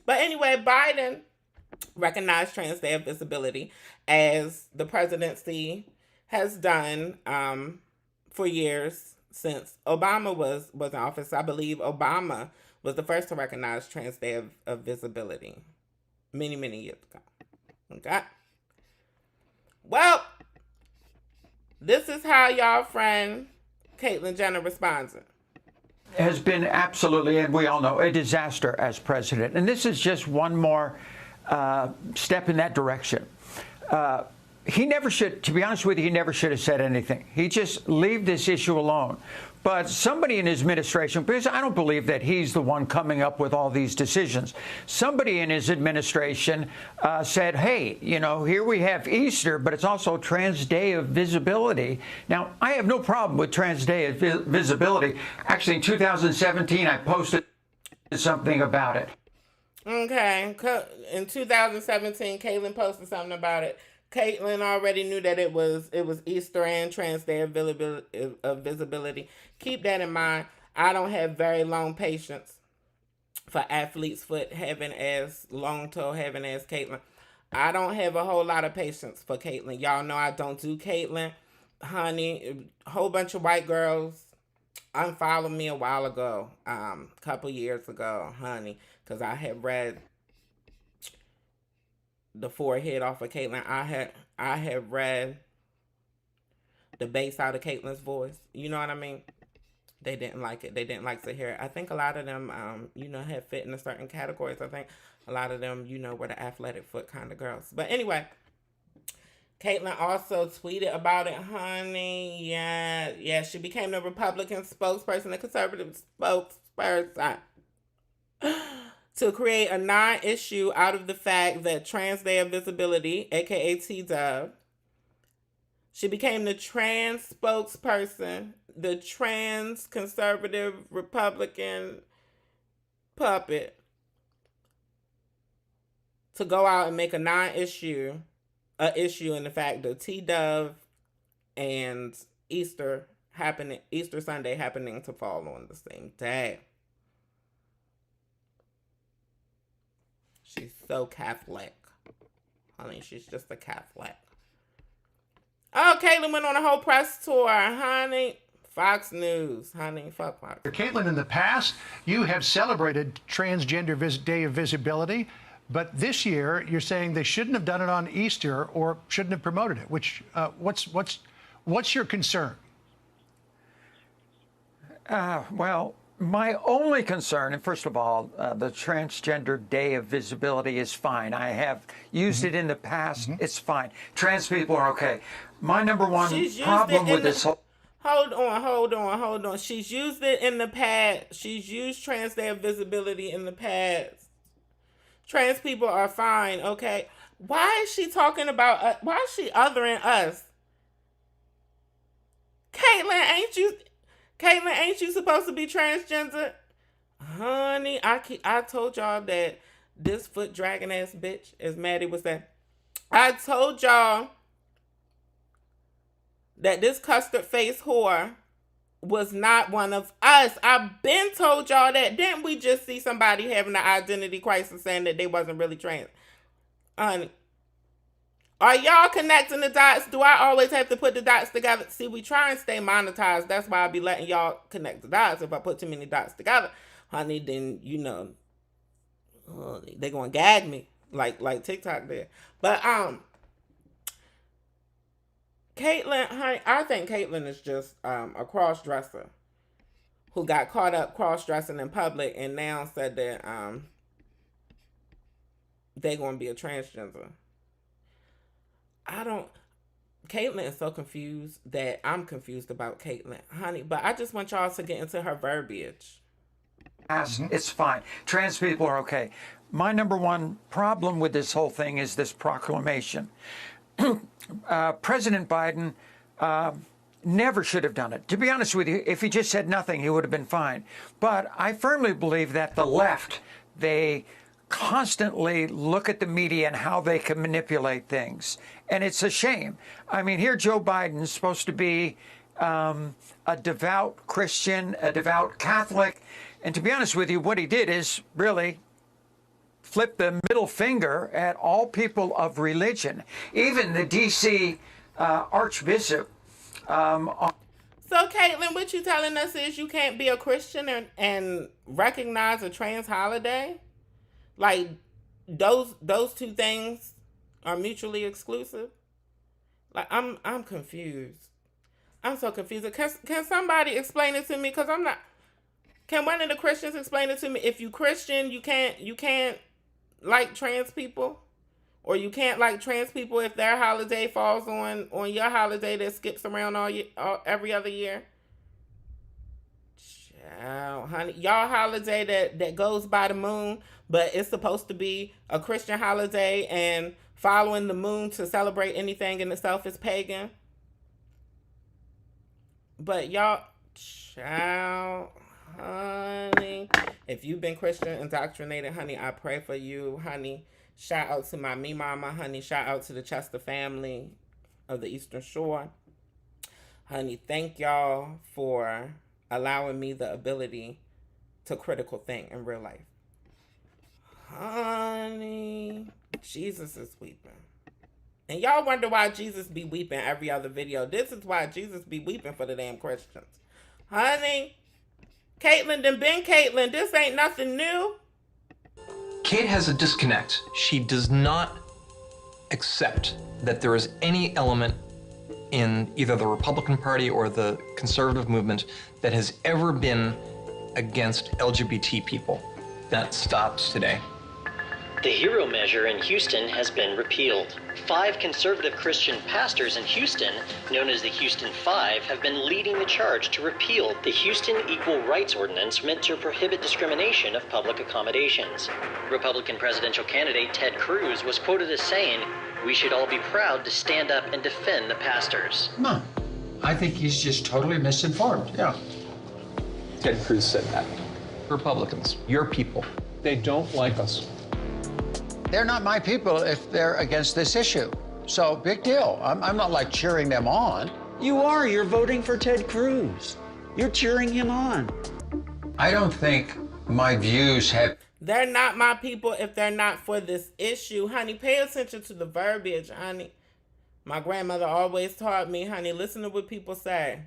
But anyway, Biden recognized Trans Day of Visibility, as the presidency has done for years since Obama was in office. I believe Obama was the first to recognize Trans Day of Visibility many, many years ago. Okay? Well, this is how y'all friend Caitlyn Jenner responded. Has been absolutely, and we all know, a disaster as president. And this is just one more step in that direction. He never should, to be honest with you, he never should have said anything. He just leave this issue alone. But somebody in his administration, because I don't believe that he's the one coming up with all these decisions, somebody in his administration said, hey, you know, here we have Easter, but it's also Trans Day of Visibility. Now, I have no problem with Trans Day of Visibility. Actually, in 2017, I posted something about it. Okay. In 2017, Caitlyn posted something about it. Caitlyn already knew that it was Easter and Trans Day of Visibility. Keep that in mind. I don't have very long patience for athlete's foot having as long toe having as Caitlyn. I don't have a whole lot of patience for Caitlyn. Y'all know I don't do Caitlyn. Honey, a whole bunch of white girls unfollowed me a while ago, couple years ago, honey, because I had read the forehead off of Caitlyn. I had read the bass out of Caitlyn's voice. You know what I mean? They didn't like it. They didn't like to hear it. I think a lot of them, had fit in a certain categories. I think a lot of them, were the athletic foot kind of girls. But anyway, Caitlyn also tweeted about it, honey. Yeah, she became the Republican spokesperson, the conservative spokesperson, to create a non-issue out of the fact that Trans Day of Visibility, aka T-Dub, she became the trans spokesperson, the trans conservative Republican puppet, to go out and make a non-issue, issue in the fact that T-Dub and Easter Sunday happening to fall on the same day. She's so Catholic. Honey, she's just a Catholic. Oh, Caitlyn went on a whole press tour, honey. Fox News, honey. Fuck Fox. Caitlyn, in the past, you have celebrated Transgender Day of Visibility, but this year you're saying they shouldn't have done it on Easter or shouldn't have promoted it. Which, what's your concern? Well, My only concern, and first of all, the Transgender Day of Visibility is fine. I have used it in the past. It's fine. Trans people are okay. My number one problem with this whole... Hold on. She's used it in the past. She's used Trans Day of Visibility in the past. Trans people are fine, okay? Why is she talking about, why is she othering us? Caitlyn, ain't you supposed to be transgender? Honey, I told y'all that this foot dragging ass bitch, as Maddie was saying, I told y'all that this custard face whore was not one of us. I've been told y'all that. Didn't we just see somebody having an identity crisis saying that they wasn't really trans? Honey, are y'all connecting the dots? Do I always have to put the dots together? See, we try and stay monetized. That's why I be letting y'all connect the dots. If I put too many dots together, honey, then, you know, they gonna gag me like TikTok did. But Caitlyn, honey, I think Caitlyn is just a cross-dresser who got caught up cross-dressing in public and now said that they gonna be a transgender. Caitlyn is so confused that I'm confused about Caitlyn, honey. But I just want y'all to get into her verbiage. It's fine. Trans people are okay. My number one problem with this whole thing is this proclamation. President Biden never should have done it. To be honest with you, if he just said nothing, he would have been fine. But I firmly believe that the left, they constantly look at the media and how they can manipulate things. And it's a shame. I mean, here Joe Biden's supposed to be a devout Christian, a devout Catholic. And to be honest with you, what he did is really flip the middle finger at all people of religion. Even the D.C. Archbishop. So, Caitlyn, what you telling us is you can't be a Christian and recognize a trans holiday? Like, those two things are mutually exclusive? Like, I'm confused. I'm so confused. Can somebody explain it to me? Because I'm not... Can one of the Christians explain it to me? If you Christian, you can't like trans people? Or you can't like trans people if their holiday falls on your holiday that skips around every other year? Child, honey. Y'all holiday that goes by the moon, but it's supposed to be a Christian holiday, and following the moon to celebrate anything in itself is pagan. But y'all, child, honey, if you've been Christian indoctrinated, honey, I pray for you, honey. Shout out to my me mama, honey. Shout out to the Chester family of the Eastern Shore. Honey, thank y'all for allowing me the ability to critical think in real life. Honey, Jesus is weeping. And y'all wonder why Jesus be weeping every other video. This is why Jesus be weeping for the damn Christians. Honey, Caitlyn done been Caitlyn. This ain't nothing new. Kate has a disconnect. She does not accept that there is any element in either the Republican Party or the conservative movement that has ever been against LGBT people. That stops today. The HERO measure in Houston has been repealed. 5 conservative Christian pastors in Houston, known as the Houston Five, have been leading the charge to repeal the Houston Equal Rights Ordinance meant to prohibit discrimination of public accommodations. Republican presidential candidate Ted Cruz was quoted as saying, "We should all be proud to stand up and defend the pastors." No, I think he's just totally misinformed, yeah. Ted Cruz said that. Republicans, your people, they don't like us. They're not my people if they're against this issue. So, big deal. I'm not like cheering them on. You are. You're voting for Ted Cruz. You're cheering him on. I don't think my views have... They're not my people if they're not for this issue. Honey, pay attention to the verbiage, honey. My grandmother always taught me, honey, listen to what people say.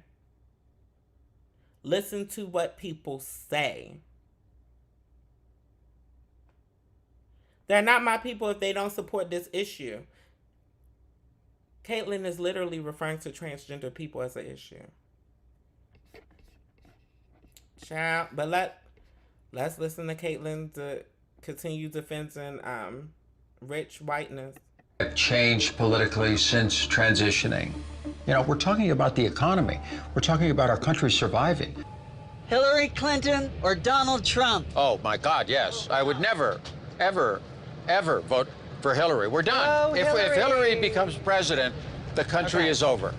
Listen to what people say. They're not my people if they don't support this issue. Caitlyn is literally referring to transgender people as an issue. Child, but let's listen to Caitlyn to continue defending rich whiteness. Changed politically since transitioning. You know, we're talking about the economy. We're talking about our country surviving. Hillary Clinton or Donald Trump? Oh, my God, yes. I would never, ever, ever vote for Hillary. We're done. Oh, if Hillary becomes president, the country is over.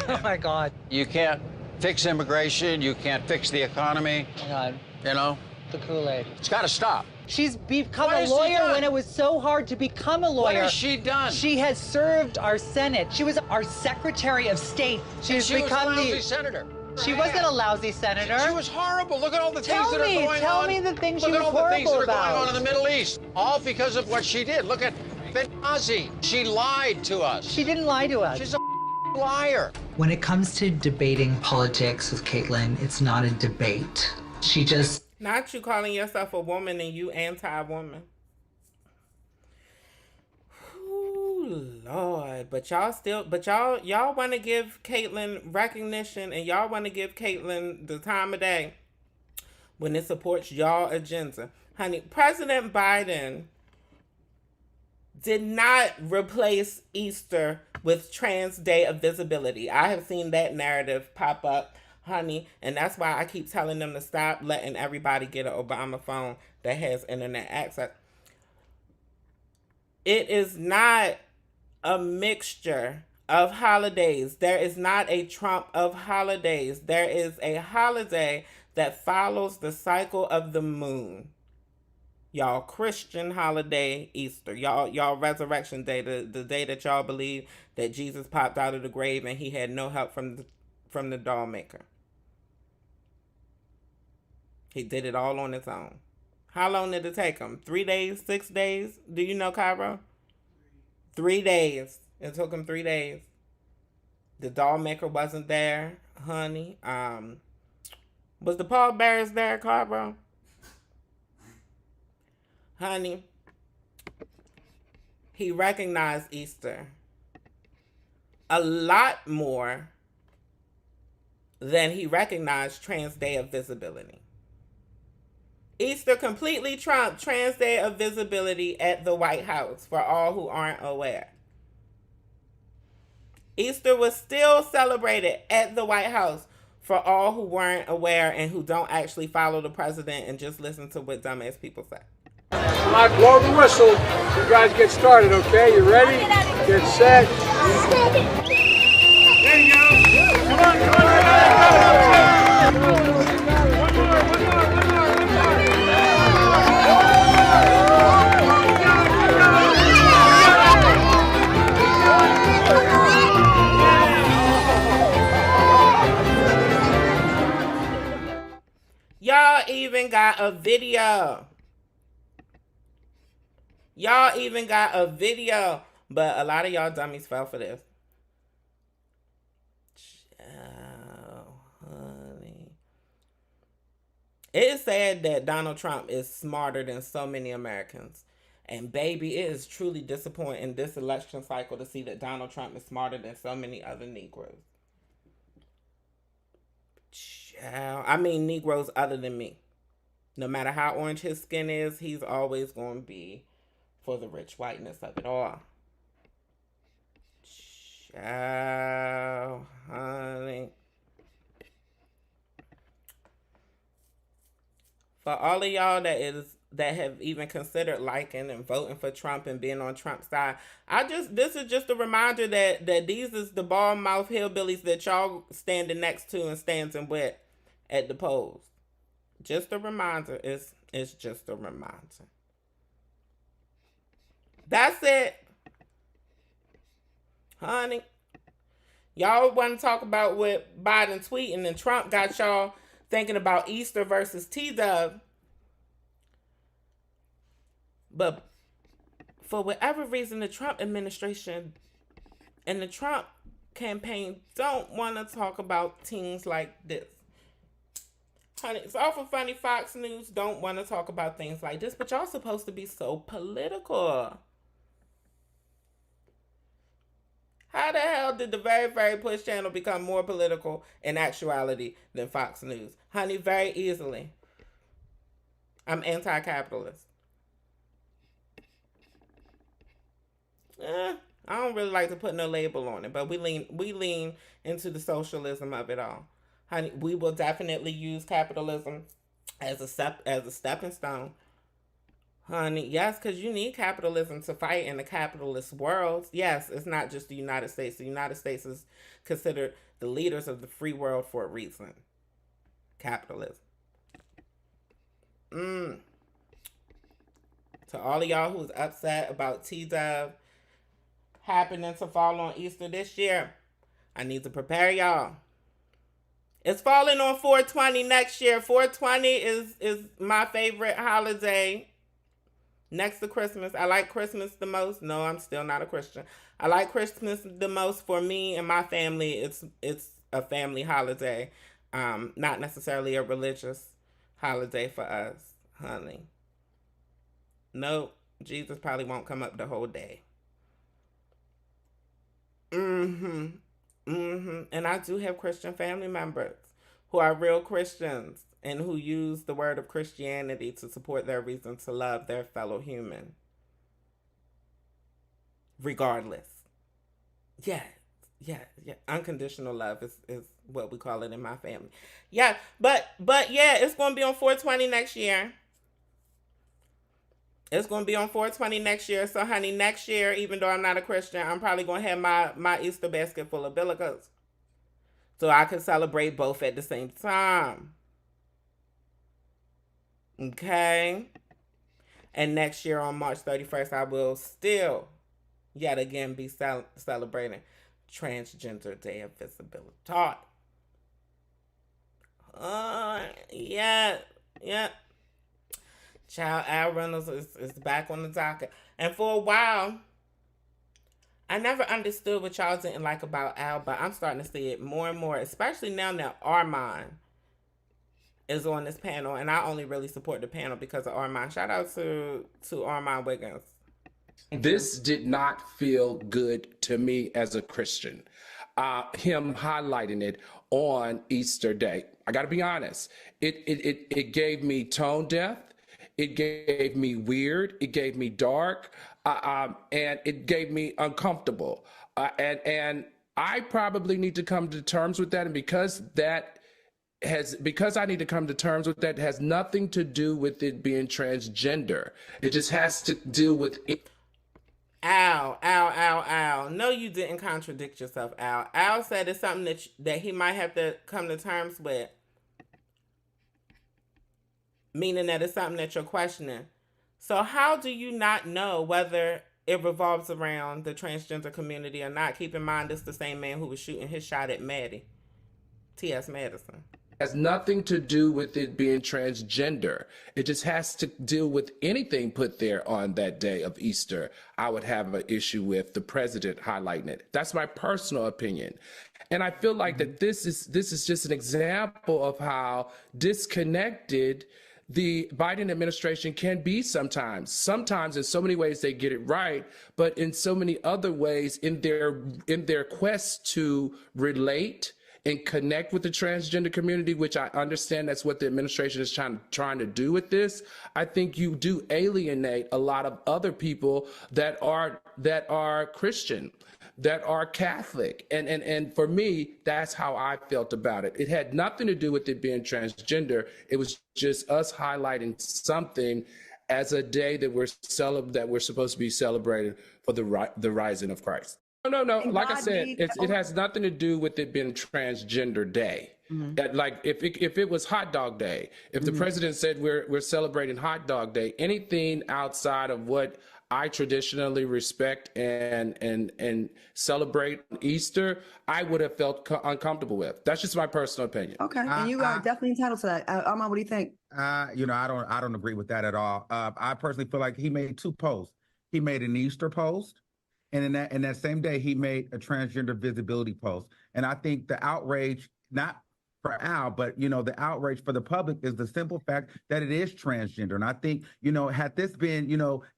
Oh, my God. You can't fix immigration. You can't fix the economy. Oh, God. You know? The Kool-Aid. It's got to stop. She's become What a has she lawyer done? when it was so hard to become a lawyer. What has she done? She has served our Senate. She was our Secretary of State. She's She was a become lousy senator. She wasn't a lousy senator. She was horrible. Look at all the things that are going on. Tell me the things she was Look at all the things that horrible are going on about. in the Middle East. All because of what she did. Look at Benghazi. She lied to us. She didn't lie to us. She's a liar. When it comes to debating politics with Caitlyn, it's not a debate. She just... Not you calling yourself a woman and you anti-woman. Ooh, Lord. But y'all want to give Caitlyn recognition and y'all want to give Caitlyn the time of day when it supports y'all agenda. Honey, President Biden did not replace Easter with Trans Day of Visibility. I have seen that narrative pop up, honey, and that's why I keep telling them to stop letting everybody get an Obama phone that has internet access. It is not a mixture of holidays. There is not a Trump of holidays. There is a holiday that follows the cycle of the moon. Y'all Christian holiday, Easter. Y'all Resurrection Day, the day that y'all believe that Jesus popped out of the grave and he had no help from the doll maker. He did it all on his own. How long did it take him? 3 days? 6 days? Do you know, Cairo? 3 days. It took him 3 days. The doll maker wasn't there, honey. Was the pallbearers there, Cairo? Honey, he recognized Easter a lot more than he recognized Trans Day of Visibility. Easter completely trumped Trans Day of Visibility at the White House, for all who aren't aware. Easter was still celebrated at the White House for all who weren't aware and who don't actually follow the president and just listen to what dumbass people say. I blow the whistle. You guys get started, okay? You ready? Get set. There you go. Come on, come on. Y'all even got a video. Y'all even got a video. But a lot of y'all dummies fell for this. Oh, honey. It is sad that Donald Trump is smarter than so many Americans. And baby, it is truly disappointing this election cycle to see that Donald Trump is smarter than so many other Negroes. I mean Negroes other than me. No matter how orange his skin is, he's always going to be for the rich whiteness of it all. Child, honey. For all of y'all that have even considered liking and voting for Trump and being on Trump's side, this is just a reminder that these is the bald mouth hillbillies that y'all standing next to and standing with at the polls. Just a reminder. It's just a reminder. That's it. Honey. Y'all want to talk about what Biden tweeting and Trump got y'all thinking about Easter versus T-Dub. But for whatever reason, the Trump administration and the Trump campaign don't want to talk about things like this. Honey, it's awful funny. Fox News don't want to talk about things like this, but y'all supposed to be so political. How the hell did the very, very Push channel become more political in actuality than Fox News? Honey, very easily. I'm anti-capitalist. I don't really like to put no label on it, but we lean into the socialism of it all. Honey, we will definitely use capitalism as a stepping stone. Honey, yes, because you need capitalism to fight in the capitalist world. Yes, it's not just the United States. The United States is considered the leaders of the free world for a reason. Capitalism. To all of y'all who's upset about T-Dub happening to fall on Easter this year, I need to prepare y'all. It's falling on 420 next year. 420 is my favorite holiday next to Christmas. I like Christmas the most. No, I'm still not a Christian. I like Christmas the most. For me and my family, it's a family holiday. Not necessarily a religious holiday for us, honey. Nope. Jesus probably won't come up the whole day. And I do have Christian family members who are real Christians and who use the word of Christianity to support their reason to love their fellow human. Regardless. Yeah. Unconditional love is what we call it in my family. Yeah, but yeah, it's going to be on 420 next year. It's going to be on 420 next year. So, honey, next year, even though I'm not a Christian, I'm probably going to have my Easter basket full of billicas. So I can celebrate both at the same time. Okay? And next year on March 31st, I will still, yet again, be celebrating Transgender Day of Visibility. Yeah. Child, Al Reynolds is back on the docket. And for a while, I never understood what y'all didn't like about Al, but I'm starting to see it more and more, especially now that Armand is on this panel. And I only really support the panel because of Armand. Shout out to Armand Wiggins. This did not feel good to me as a Christian. Him highlighting it on Easter Day. I got to be honest. It gave me tone deaf. It gave me weird. It gave me dark. And it gave me uncomfortable. And I probably need to come to terms with that. And because I need to come to terms with that, it has nothing to do with it being transgender. It just has to do with it. Al. No, you didn't contradict yourself, Al. Al said it's something that he might have to come to terms with. Meaning that it's something that you're questioning. So how do you not know whether it revolves around the transgender community or not? Keep in mind, it's the same man who was shooting his shot at Maddie. T.S. Madison. Has nothing to do with it being transgender. It just has to deal with anything put there on that day of Easter. I would have an issue with the president highlighting it. That's my personal opinion. And I feel like that this is just an example of how disconnected the Biden administration can be sometimes. Sometimes in so many ways they get it right, but in so many other ways in their quest to relate and connect with the transgender community, which I understand that's what the administration is trying to do with this. I think you do alienate a lot of other people that are Christian, that are Catholic. And for me, that's how I felt about it. It had nothing to do with it being transgender. It was just us highlighting something as a day that we're supposed to be celebrating for the rising of Christ. No. Like I said, it has nothing to do with it being Transgender Day. That, like, if it was Hot Dog Day, if the president said we're celebrating Hot Dog Day, anything outside of what I traditionally respect and celebrate Easter, I would have felt uncomfortable with. That's just my personal opinion. Okay, and you are definitely entitled to that. Armand, what do you think? I don't agree with that at all. I personally feel like he made two posts. He made an Easter post, and in that same day, he made a transgender visibility post. And I think the outrage, not for Al, but the outrage for the public is the simple fact that it is transgender. And I think, had this been,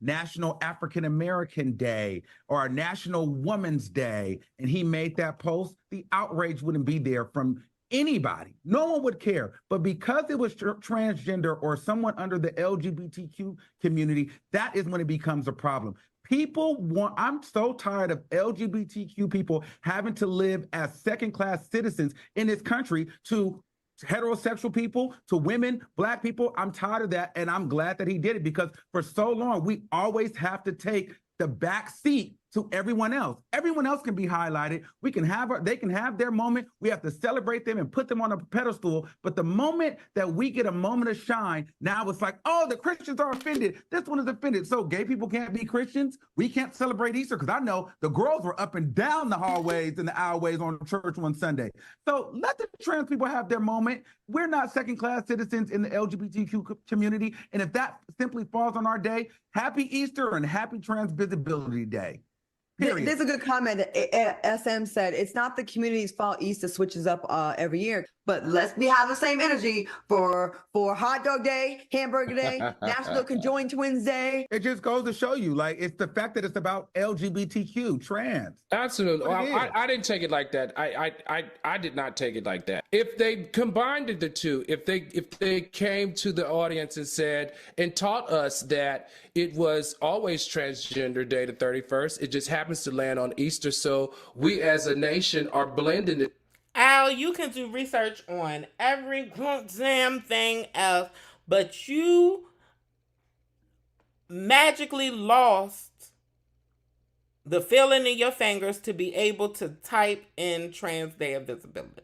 National African American Day or National Women's Day, and he made that post, the outrage wouldn't be there from anybody. No one would care. But because it was transgender or someone under the LGBTQ community, that is when it becomes a problem. I'm so tired of LGBTQ people having to live as second-class citizens in this country to heterosexual people, to women, Black people. I'm tired of that, and I'm glad that he did it, because for so long, we always have to take the back seat to everyone else. Everyone else can be highlighted. They can have their moment. We have to celebrate them and put them on a pedestal. But the moment that we get a moment of shine, now it's like, oh, the Christians are offended. This one is offended. So gay people can't be Christians. We can't celebrate Easter, because I know the girls were up and down the hallways and the aisleways on church one Sunday. So let the trans people have their moment. We're not second-class citizens in the LGBTQ community. And if that simply falls on our day, happy Easter and happy Trans Visibility Day. Period. There's a good comment that SM said. It's not the community's fault Easter switches up every year, but we have the same energy for Hot Dog Day, Hamburger Day, National Conjoined Twins Day. It just goes to show you, like, it's the fact that it's about LGBTQ, trans. Absolutely. I didn't take it like that. I did not take it like that. If they combined the two, if they came to the audience and said and taught us that it was always Transgender Day, the 31st, it just happens to land on Easter, so we as a nation are blending it. Al, you can do research on every damn thing else, but you magically lost the feeling in your fingers to be able to type in Trans Day of Visibility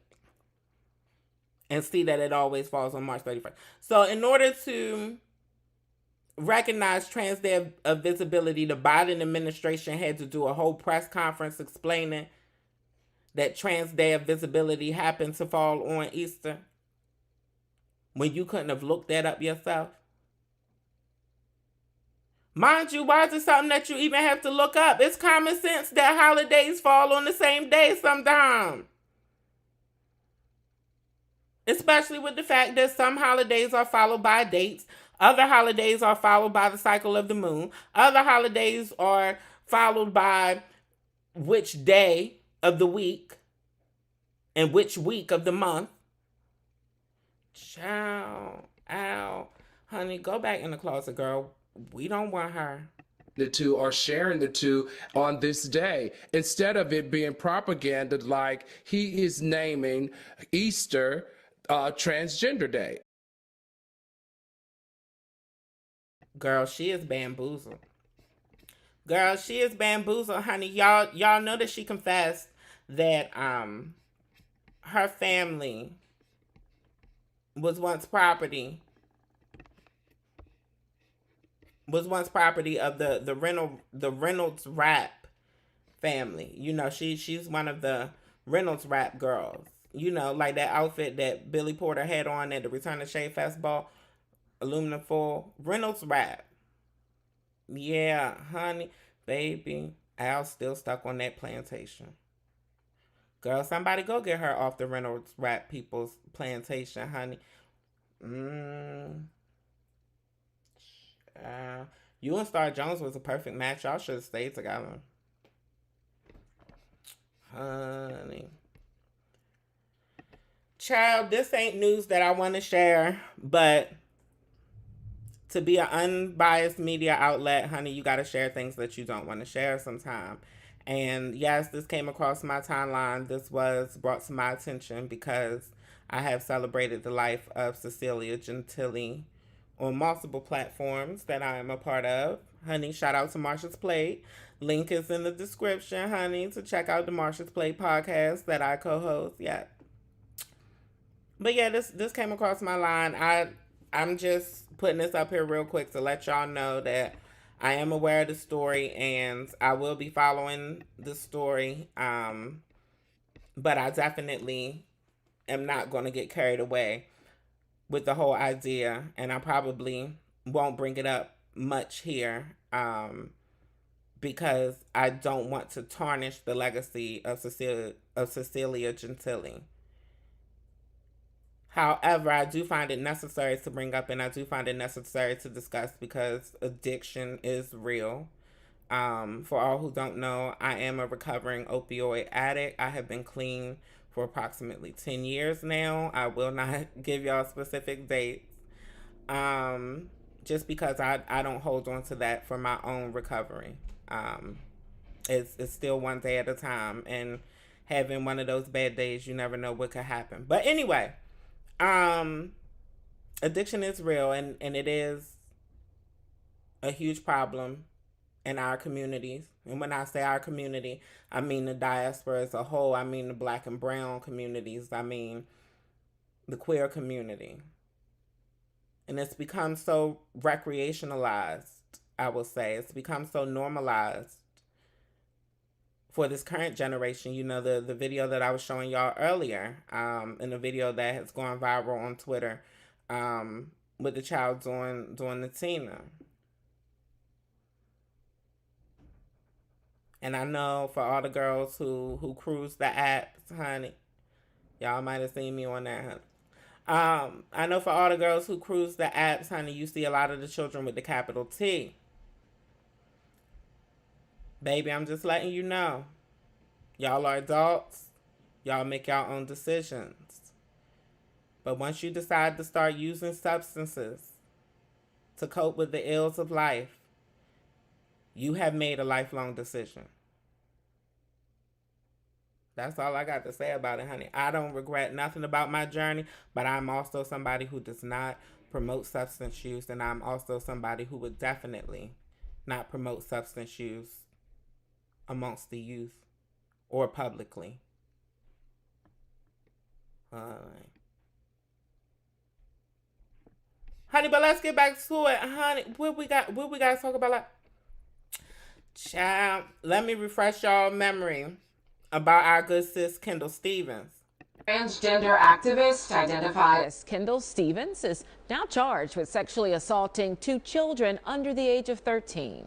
and see that it always falls on March 31st. So in order to recognize Trans Day of Visibility, the Biden administration had to do a whole press conference explaining that Trans Day of Visibility happened to fall on Easter, when you couldn't have looked that up yourself. Mind you, why is it something that you even have to look up? It's common sense that holidays fall on the same day sometimes. Especially with the fact that some holidays are followed by dates. Other holidays are followed by the cycle of the moon. Other holidays are followed by which day of the week and which week of the month. Child, Al, honey, go back in the closet, girl. We don't want her. The two are sharing the two on this day, instead of it being propaganda like he is naming Easter Transgender Day. Girl, she is bamboozled. Girl, she is bamboozled, honey. Y'all know that she confessed that her family was once property of the Reynolds rap family. You know, she's one of the Reynolds rap girls. You know, like that outfit that Billy Porter had on at the Return to Shade Festival, aluminum foil. Reynolds rap. Yeah, honey, baby, Al's still stuck on that plantation. Girl, somebody go get her off the Reynolds rap people's plantation, honey. You and Star Jones was a perfect match. Y'all should have stayed together. Honey. Child, this ain't news that I want to share, but to be an unbiased media outlet, honey, you got to share things that you don't want to share sometime. And yes, this came across my timeline. This was brought to my attention because I have celebrated the life of Cecilia Gentili on multiple platforms that I am a part of. Honey, shout out to Marsha's Plate. Link is in the description, honey, to check out the Marsha's Plate podcast that I co-host. Yeah. But yeah, this came across my line. I'm just putting this up here real quick to let y'all know that I am aware of the story and I will be following the story. But I definitely am not going to get carried away with the whole idea, and I probably won't bring it up much here because I don't want to tarnish the legacy of Cecilia Gentili. However, I do find it necessary to bring up, and I do find it necessary to discuss, because addiction is real. For all who don't know, I am a recovering opioid addict. I have been clean for approximately 10 years now. I will not give y'all specific dates, just because I don't hold on to that for my own recovery. It's still one day at a time, and having one of those bad days, you never know what could happen. But anyway, addiction is real, and it is a huge problem in our communities. And when I say our community, I mean the diaspora as a whole. I mean the black and brown communities. I mean the queer community. And it's become so recreationalized, I will say. It's become so normalized for this current generation. You know, the video that I was showing y'all earlier, in the video that has gone viral on Twitter, with the child doing the Tina. And I know for all the girls who cruise the apps, honey, y'all might have seen me on that, honey. I know for all the girls who cruise the apps, honey, you see a lot of the children with the capital T. Baby, I'm just letting you know. Y'all are adults. Y'all make your own decisions. But once you decide to start using substances to cope with the ills of life, you have made a lifelong decision. That's all I got to say about it, honey. I don't regret nothing about my journey, but I'm also somebody who does not promote substance use, and I'm also somebody who would definitely not promote substance use amongst the youth or publicly. Honey, but let's get back to it, honey. What we got to talk about? Like, child, let me refresh y'all memory about our good sis Kendall Stevens. Transgender activist identified as Kendall Stevens is now charged with sexually assaulting 2 children under the age of 13.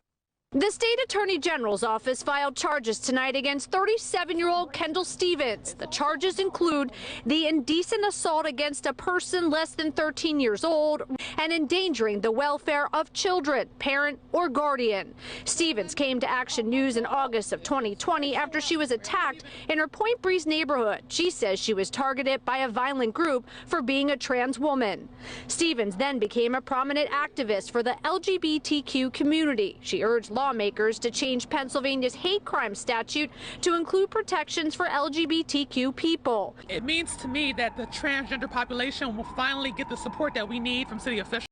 The state attorney general's office filed charges tonight against 37-year-old Kendall Stevens. The charges include the indecent assault against a person less than 13 years old and endangering the welfare of children, parent or guardian. Stevens came to Action News in August of 2020 after she was attacked in her Point Breeze neighborhood. She says she was targeted by a violent group for being a trans woman. Stevens then became a prominent activist for the LGBTQ community. She urged lawmakers to change Pennsylvania's hate crime statute to include protections for LGBTQ people. It means to me that the transgender population will finally get the support that we need from city officials.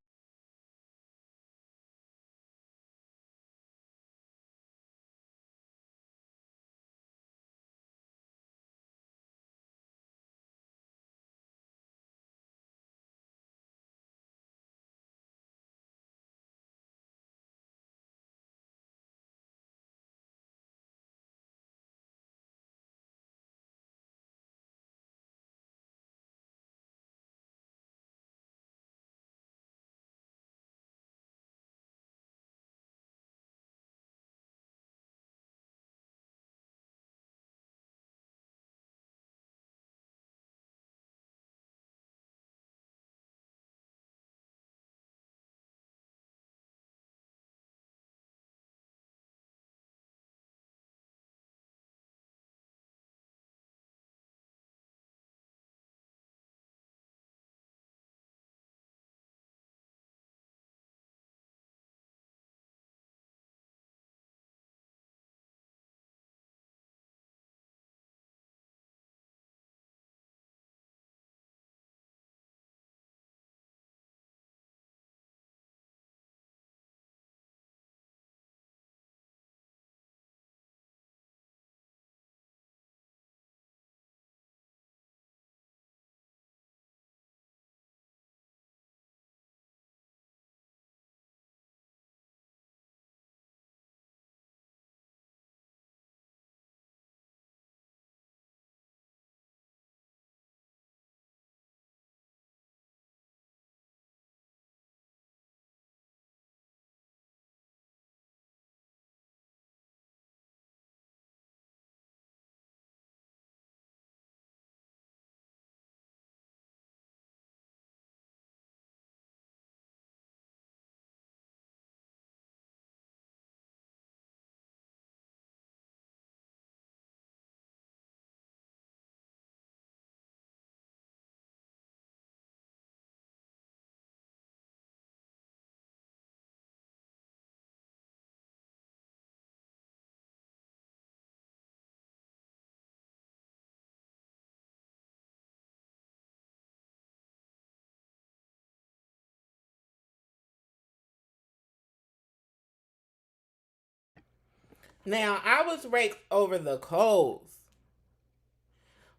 Now, I was raked over the coals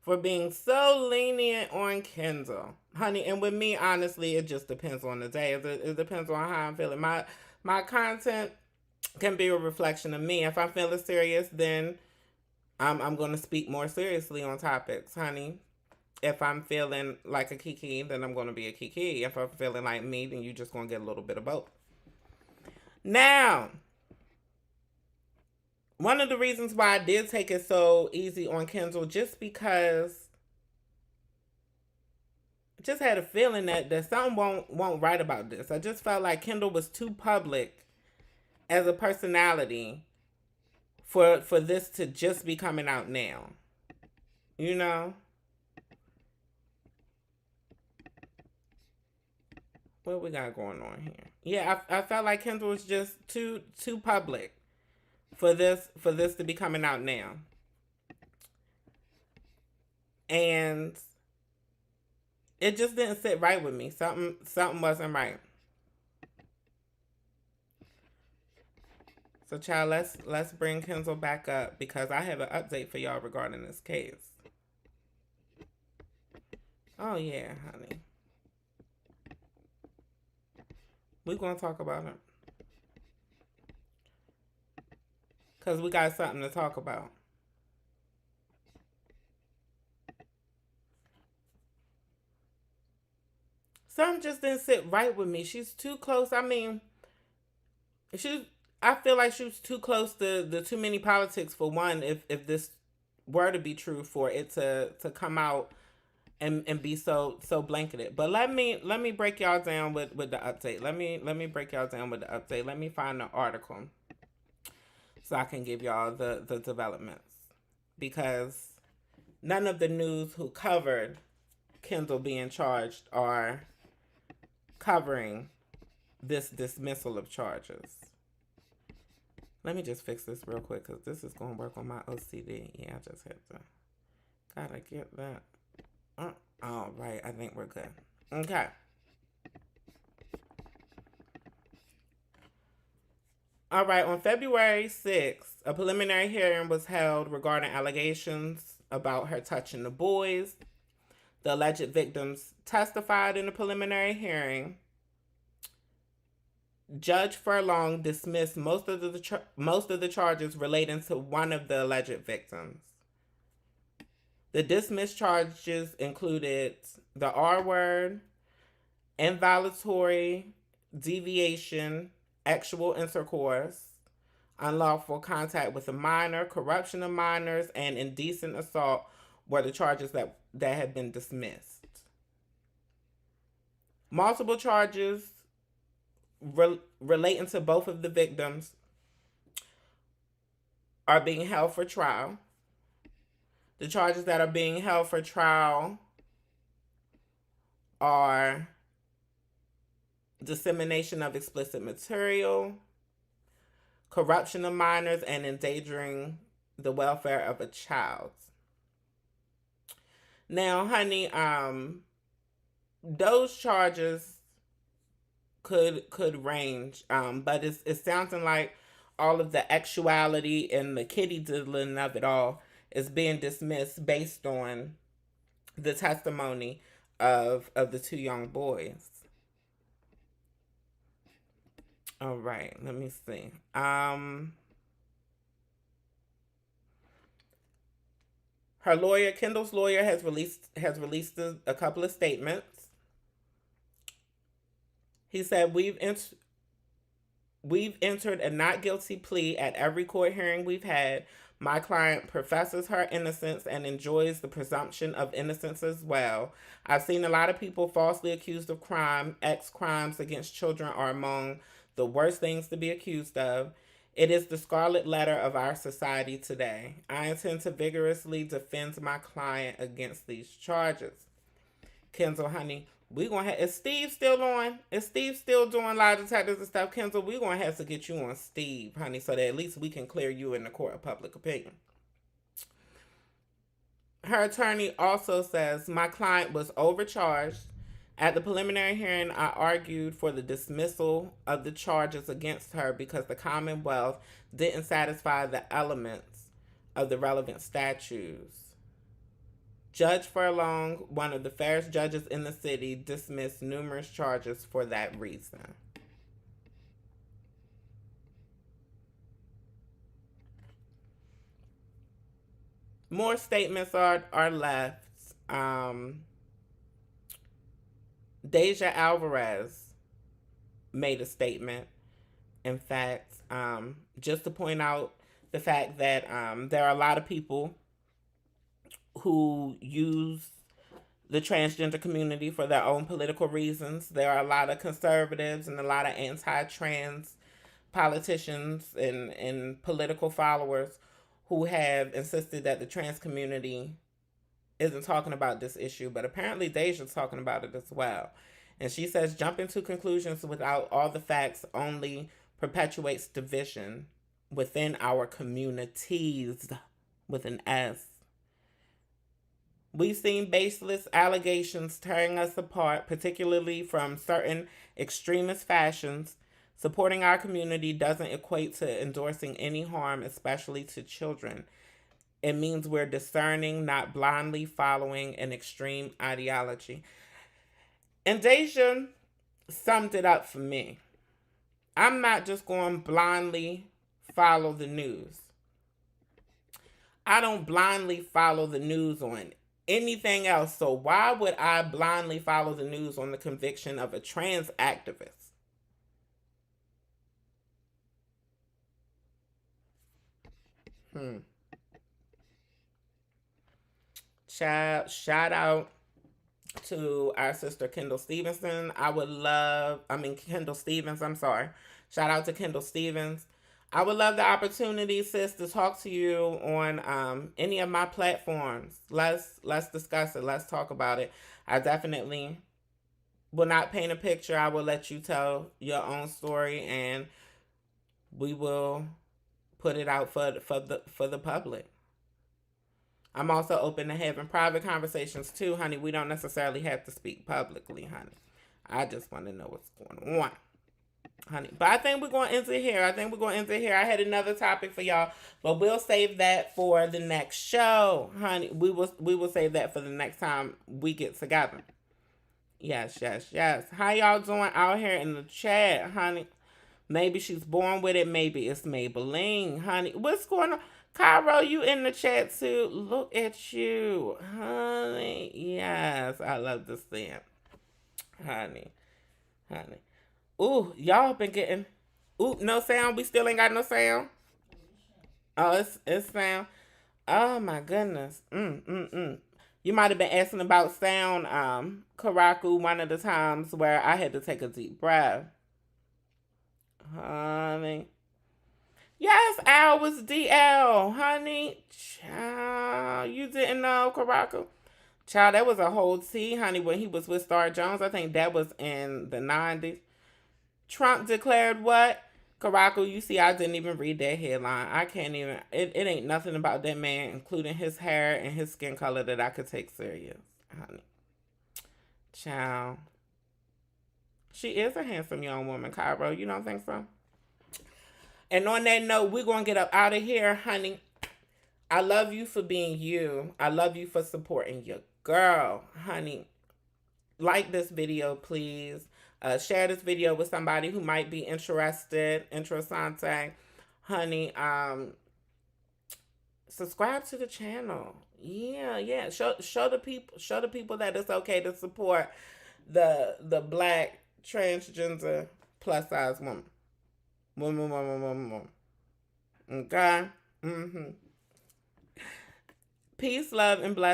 for being so lenient on Kendall. Honey, and with me, honestly, it just depends on the day. It depends on how I'm feeling. My content can be a reflection of me. If I'm feeling serious, then I'm going to speak more seriously on topics, honey. If I'm feeling like a Kiki, then I'm going to be a Kiki. If I'm feeling like me, then you're just going to get a little bit of both. Now, one of the reasons why I did take it so easy on Kendall, just because I just had a feeling that something won't right about this. I just felt like Kendall was too public as a personality for this to just be coming out now. You know? What we got going on here? Yeah, I felt like Kendall was just too public for this to be coming out now. And it just didn't sit right with me. Something wasn't right. So, child, let's bring Kendall back up because I have an update for y'all regarding this case. Oh yeah, honey. We're gonna talk about it. Because we got something to talk about. Something just didn't sit right with me. She's too close. I mean, I feel like she was too close to the too many politics for one, if this were to be true, for it to come out and be so blanketed. But let me break y'all down with the update. Let me break y'all down with the update. Let me find the article so I can give y'all the developments. Because none of the news who covered Kendall being charged are covering this dismissal of charges. Let me just fix this real quick because this is going to work on my OCD. Yeah, I just had to. Gotta get that. All right, I think we're good. Okay. All right, on February 6th, a preliminary hearing was held regarding allegations about her touching the boys. The alleged victims testified in the preliminary hearing. Judge Furlong dismissed most of the charges relating to one of the alleged victims. The dismissed charges included the R word, involuntary deviation, actual intercourse, unlawful contact with a minor, corruption of minors, and indecent assault were the charges that had been dismissed. Multiple charges relating to both of the victims are being held for trial. The charges that are being held for trial are dissemination of explicit material, corruption of minors, and endangering the welfare of a child. Now, honey, those charges could range, but it's sounding like all of the actuality and the kitty diddling of it all is being dismissed based on the testimony of the two young boys. All right, let me see. Her lawyer, Kendall's lawyer, has released a couple of statements. He said, we've entered a not guilty plea at every court hearing we've had. My client professes her innocence and enjoys the presumption of innocence as well. I've seen a lot of people falsely accused of crime. Crimes against children are among the worst things to be accused of. It is the scarlet letter of our society today. I intend to vigorously defend my client against these charges. Kendall, honey, we gonna have, is Steve still on? Is Steve still doing lie detectors and stuff? Kendall, we gonna have to get you on Steve, honey, so that at least we can clear you in the court of public opinion. Her attorney also says, my client was overcharged. At the preliminary hearing, I argued for the dismissal of the charges against her because the Commonwealth didn't satisfy the elements of the relevant statutes. Judge Furlong, one of the fairest judges in the city, dismissed numerous charges for that reason. More statements are left. Deja Alvarez made a statement. In fact, just to point out the fact that there are a lot of people who use the transgender community for their own political reasons. There are a lot of conservatives and a lot of anti-trans politicians and political followers who have insisted that the trans community isn't talking about this issue, but apparently Deja's talking about it as well. And she says, jumping to conclusions without all the facts only perpetuates division within our communities, with an S. We've seen baseless allegations tearing us apart, particularly from certain extremist fashions. Supporting our community doesn't equate to endorsing any harm, especially to children. It means we're discerning, not blindly following an extreme ideology. And Deja summed it up for me. I'm not just going to blindly follow the news. I don't blindly follow the news on anything else. So why would I blindly follow the news on the conviction of a trans activist? Shout out to our sister Kendall Stevenson. Kendall Stevens, I'm sorry. Shout out to Kendall Stevens. I would love the opportunity, sis, to talk to you on any of my platforms. Let's discuss it. Let's talk about it. I definitely will not paint a picture. I will let you tell your own story, and we will put it out for the public. I'm also open to having private conversations too, honey. We don't necessarily have to speak publicly, honey. I just want to know what's going on, honey. But I think we're going to end it here. I had another topic for y'all, but we'll save that for the next show, honey. We will save that for the next time we get together. Yes. How y'all doing out here in the chat, honey? Maybe she's born with it. Maybe it's Maybelline, honey. What's going on? Cairo, you in the chat too. Look at you, honey. Yes, I love this thing, honey. Ooh, y'all been getting. Ooh, no sound. We still ain't got no sound. Oh, it's sound. Oh my goodness. You might have been asking about sound, Karaku, one of the times where I had to take a deep breath, honey. Yes, Al was DL, honey. Child, you didn't know, Karaku? Child, that was a whole tea, honey, when he was with Star Jones. I think that was in the 90s. Trump declared what? Karaku, you see, I didn't even read that headline. I can't even. It ain't nothing about that man, including his hair and his skin color, that I could take serious, honey. Child. She is a handsome young woman, Cairo. You don't think so? And on that note, we're going to get up out of here, honey. I love you for being you. I love you for supporting your girl, honey. Like this video, please. Share this video with somebody who might be interested, interessante. Honey, subscribe to the channel. Yeah. Show the people that it's okay to support the black transgender plus size woman. Woman. Okay? Peace, love, and blessings.